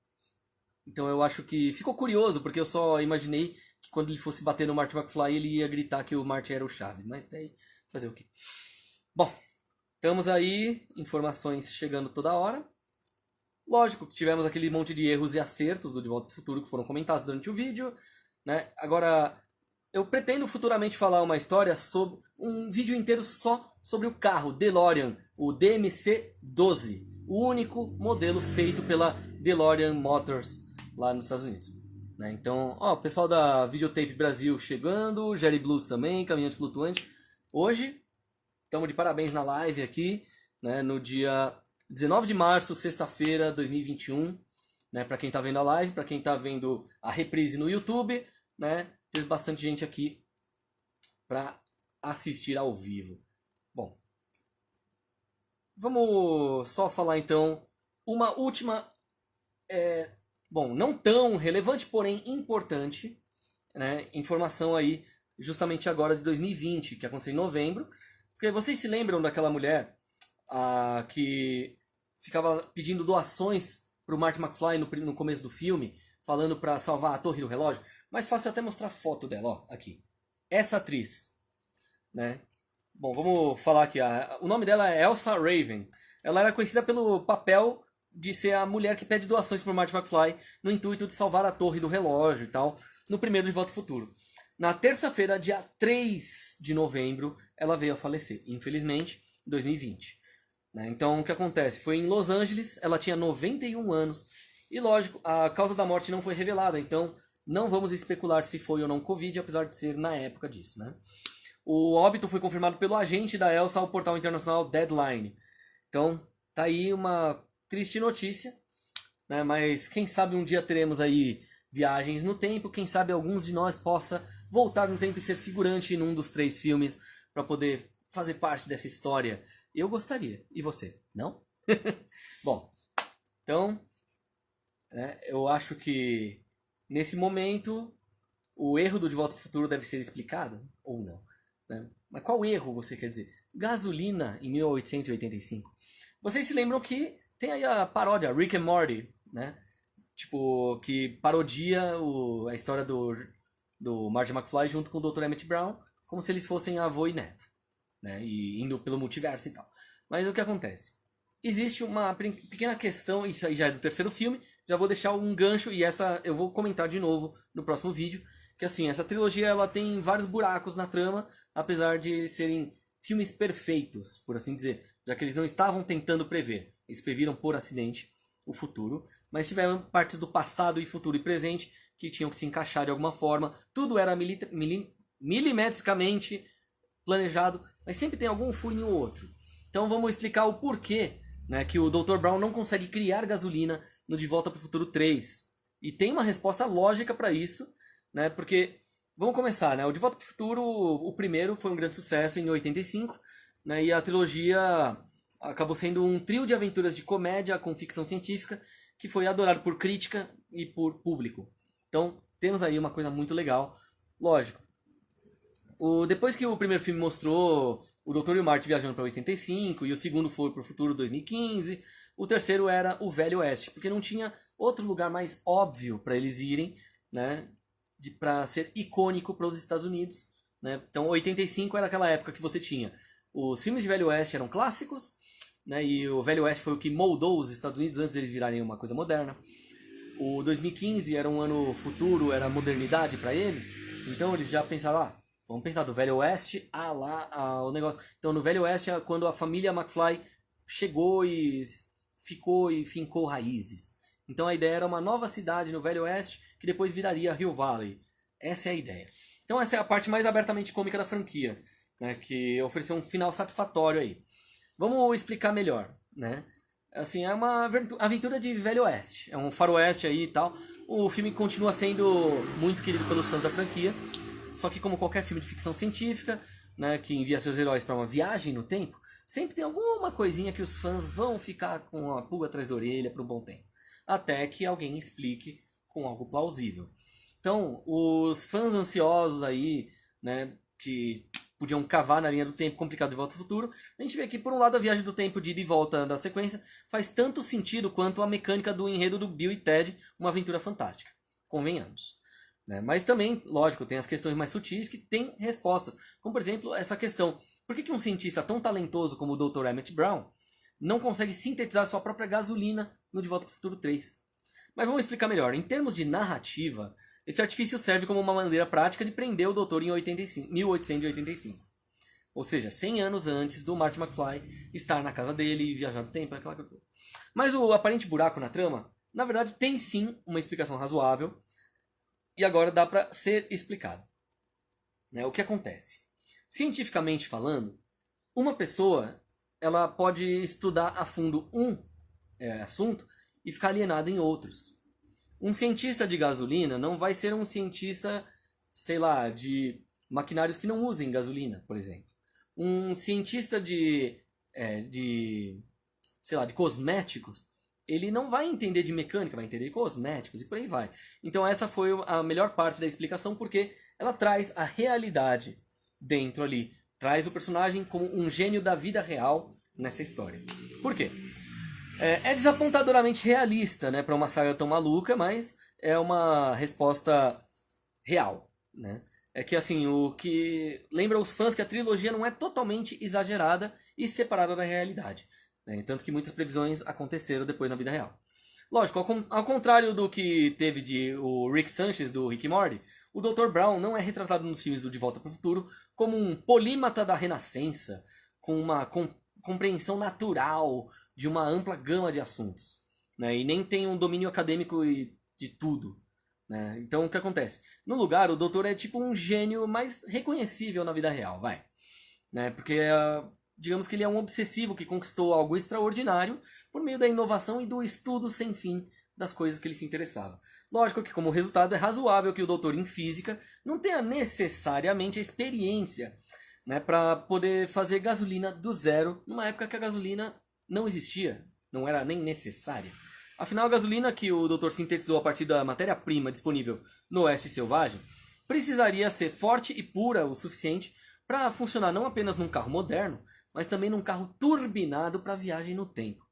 Então eu acho que ficou curioso, porque eu só imaginei que quando ele fosse bater no Marty McFly, ele ia gritar que o Marty era o Chaves. Mas daí, fazer o quê? Bom, estamos aí, informações chegando toda hora. Lógico que tivemos aquele monte de erros e acertos do De Volta ao Futuro que foram comentados durante o vídeo. Né? Agora, eu pretendo futuramente falar uma história sobre um vídeo inteiro só sobre o carro DeLorean, o DMC-12. O único modelo feito pela DeLorean Motors lá nos Estados Unidos. Né? Então, o pessoal da Videotape Brasil chegando, Jerry Blues também, Caminhante Flutuante. Hoje, estamos de parabéns na live aqui, né? No dia 19 de março, sexta-feira, 2021. Né? Para quem está vendo a live, para quem está vendo a reprise no YouTube, né? Teve bastante gente aqui para assistir ao vivo. Bom, vamos só falar então uma última, não tão relevante, porém importante, né, informação aí, justamente agora de 2020, que aconteceu em novembro. Porque vocês se lembram daquela mulher que ficava pedindo doações para o Marty McFly no começo do filme, falando para salvar a Torre do Relógio? Mais fácil até mostrar a foto dela, ó, aqui. Essa atriz, né? Bom, vamos falar aqui. O nome dela é Elsa Raven. Ela era conhecida pelo papel de ser a mulher que pede doações para o Marty McFly no intuito de salvar a Torre do Relógio e tal, no primeiro De Volta ao Futuro. Na terça-feira, dia 3 de novembro, ela veio a falecer, infelizmente, em 2020. né? Então, o que acontece? Foi em Los Angeles, ela tinha 91 anos. E lógico, a causa da morte não foi revelada, então não vamos especular se foi ou não Covid, apesar de ser na época disso, né? O óbito foi confirmado pelo agente da Elsa ao portal internacional Deadline. Então, tá aí uma triste notícia, né? Mas quem sabe um dia teremos aí viagens no tempo, quem sabe alguns de nós possa voltar no tempo e ser figurante em um dos 3 filmes para poder fazer parte dessa história. Eu gostaria. E você? Não? Bom, então, né, eu acho que nesse momento o erro do De Volta ao Futuro deve ser explicado ou não, né? Mas qual erro você quer dizer? Gasolina em 1885. Vocês se lembram que tem aí a paródia Rick and Morty, né? Tipo, que parodia a história do Marty McFly junto com o Dr. Emmett Brown, como se eles fossem avô e neto, né? E indo pelo multiverso e tal. Mas o que acontece? Existe uma pequena questão, isso aí já é do 3º filme, já vou deixar um gancho e essa eu vou comentar de novo no próximo vídeo, que assim, essa trilogia ela tem vários buracos na trama, apesar de serem filmes perfeitos, por assim dizer, já que eles não estavam tentando prever, eles previram por acidente o futuro, mas tiveram partes do passado e futuro e presente que tinham que se encaixar de alguma forma, tudo era milimetricamente planejado, mas sempre tem algum furinho ou outro. Então vamos explicar o porquê, né, que o Dr. Brown não consegue criar gasolina no De Volta para o Futuro 3. E tem uma resposta lógica para isso, né, porque, vamos começar, né, o De Volta para o Futuro, o primeiro foi um grande sucesso em 85, né, e a trilogia acabou sendo um trio de aventuras de comédia com ficção científica que foi adorado por crítica e por público. Então temos aí uma coisa muito legal. Lógico, depois que o primeiro filme mostrou o Dr. e o Marty viajando para 85 e o segundo foi para o futuro 2015, o terceiro era o Velho Oeste, porque não tinha outro lugar mais óbvio para eles irem, né, para ser icônico para os Estados Unidos, né? Então 85 era aquela época que você tinha os filmes de Velho Oeste eram clássicos, né, e o Velho Oeste foi o que moldou os Estados Unidos antes deles virarem uma coisa moderna. O 2015 era um ano futuro, era modernidade para eles, então eles já pensavam, vamos pensar do Velho Oeste o negócio. Então no Velho Oeste é quando a família McFly chegou e ficou e fincou raízes. Então a ideia era uma nova cidade no Velho Oeste que depois viraria Hill Valley. Essa é a ideia. Então essa é a parte mais abertamente cômica da franquia, né, que ofereceu um final satisfatório aí. Vamos explicar melhor, né? Assim, é uma aventura de Velho Oeste, é um faroeste aí e tal. O filme continua sendo muito querido pelos fãs da franquia, só que como qualquer filme de ficção científica, né, que envia seus heróis para uma viagem no tempo, sempre tem alguma coisinha que os fãs vão ficar com a pulga atrás da orelha por um bom tempo, até que alguém explique com algo plausível. Então, os fãs ansiosos aí, né, que podiam cavar na linha do tempo complicado de Volta ao Futuro, a gente vê que, por um lado, a viagem do tempo de ida e volta da sequência faz tanto sentido quanto a mecânica do enredo do Bill e Ted, uma aventura fantástica. Convenhamos. Né? Mas também, lógico, tem as questões mais sutis que têm respostas. Como, por exemplo, essa questão: por que um cientista tão talentoso como o Dr. Emmett Brown não consegue sintetizar sua própria gasolina no De Volta ao Futuro 3? Mas vamos explicar melhor. Em termos de narrativa, esse artifício serve como uma maneira prática de prender o doutor em 1885. Ou seja, 100 anos antes do Marty McFly estar na casa dele e viajar no tempo, aquela coisa. Mas o aparente buraco na trama, na verdade, tem sim uma explicação razoável e agora dá para ser explicado. Né? O que acontece? Cientificamente falando, uma pessoa ela pode estudar a fundo um assunto e ficar alienada em outros. Um cientista de gasolina não vai ser um cientista, sei lá, de maquinários que não usem gasolina, por exemplo. Um cientista sei lá, de cosméticos, ele não vai entender de mecânica, vai entender de cosméticos e por aí vai. Então essa foi a melhor parte da explicação, porque ela traz a realidade dentro ali. Traz o personagem como um gênio da vida real nessa história. Por quê? É desapontadoramente realista, né, para uma saga tão maluca, mas é uma resposta real, né? É que assim, o que lembra os fãs que a trilogia não é totalmente exagerada e separada da realidade, né? Tanto que muitas previsões aconteceram depois na vida real. Lógico, ao contrário do que teve de o Rick Sanchez do Rick e Morty, o Dr. Brown não é retratado nos filmes do De Volta para o Futuro como um polímata da Renascença, com uma compreensão natural de uma ampla gama de assuntos, né? E nem tem um domínio acadêmico de tudo, né? Então o que acontece? No lugar, o doutor é tipo um gênio mais reconhecível na vida real, vai, né? Porque digamos que ele é um obsessivo que conquistou algo extraordinário por meio da inovação e do estudo sem fim das coisas que ele se interessava. Lógico que, como resultado, é razoável que o doutor em física não tenha necessariamente a experiência, né, para poder fazer gasolina do zero, numa época que a gasolina não existia, não era nem necessária. Afinal, a gasolina que o doutor sintetizou a partir da matéria-prima disponível no Oeste Selvagem precisaria ser forte e pura o suficiente para funcionar não apenas num carro moderno, mas também num carro turbinado para viagem no tempo.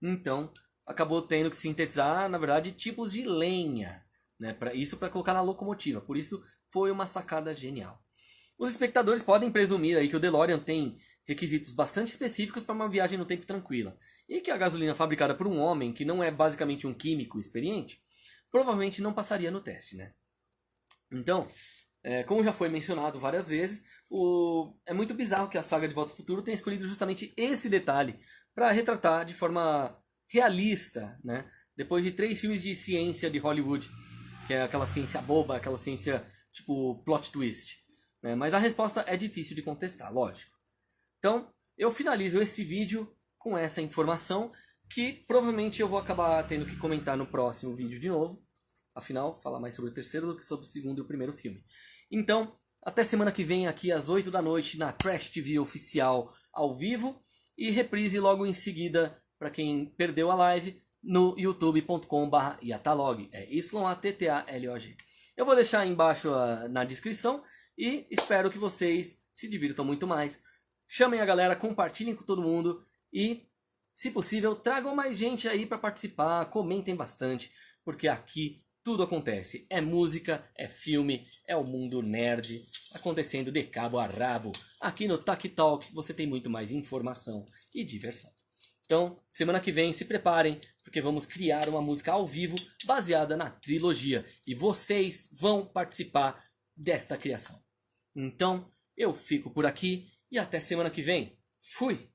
Então, acabou tendo que sintetizar, na verdade, tipos de lenha, né, isso para colocar na locomotiva. Por isso, foi uma sacada genial. Os espectadores podem presumir aí que o DeLorean tem requisitos bastante específicos para uma viagem no tempo tranquila, e que a gasolina fabricada por um homem que não é basicamente um químico experiente, provavelmente não passaria no teste, né? Então, como já foi mencionado várias vezes, é muito bizarro que a saga de Volta ao Futuro tenha escolhido justamente esse detalhe para retratar de forma realista, né? Depois de 3 filmes de ciência de Hollywood, que é aquela ciência boba, aquela ciência tipo plot twist, né? Mas a resposta é difícil de contestar, lógico. Então, eu finalizo esse vídeo com essa informação que provavelmente eu vou acabar tendo que comentar no próximo vídeo de novo. Afinal, falar mais sobre o terceiro do que sobre o segundo e o primeiro filme. Então, até semana que vem aqui às 8 da noite na Trash TV Oficial ao vivo e reprise logo em seguida para quem perdeu a live no youtube.com/yatalog. É YATTALOG. Eu vou deixar aí embaixo na descrição e espero que vocês se divirtam muito mais. Chamem a galera, compartilhem com todo mundo e, se possível, tragam mais gente aí para participar, comentem bastante, porque aqui tudo acontece. É música, é filme, é o mundo nerd acontecendo de cabo a rabo. Aqui no Tech Talk você tem muito mais informação e diversão. Então, semana que vem, se preparem, porque vamos criar uma música ao vivo baseada na trilogia. E vocês vão participar desta criação. Então, eu fico por aqui e até semana que vem. Fui!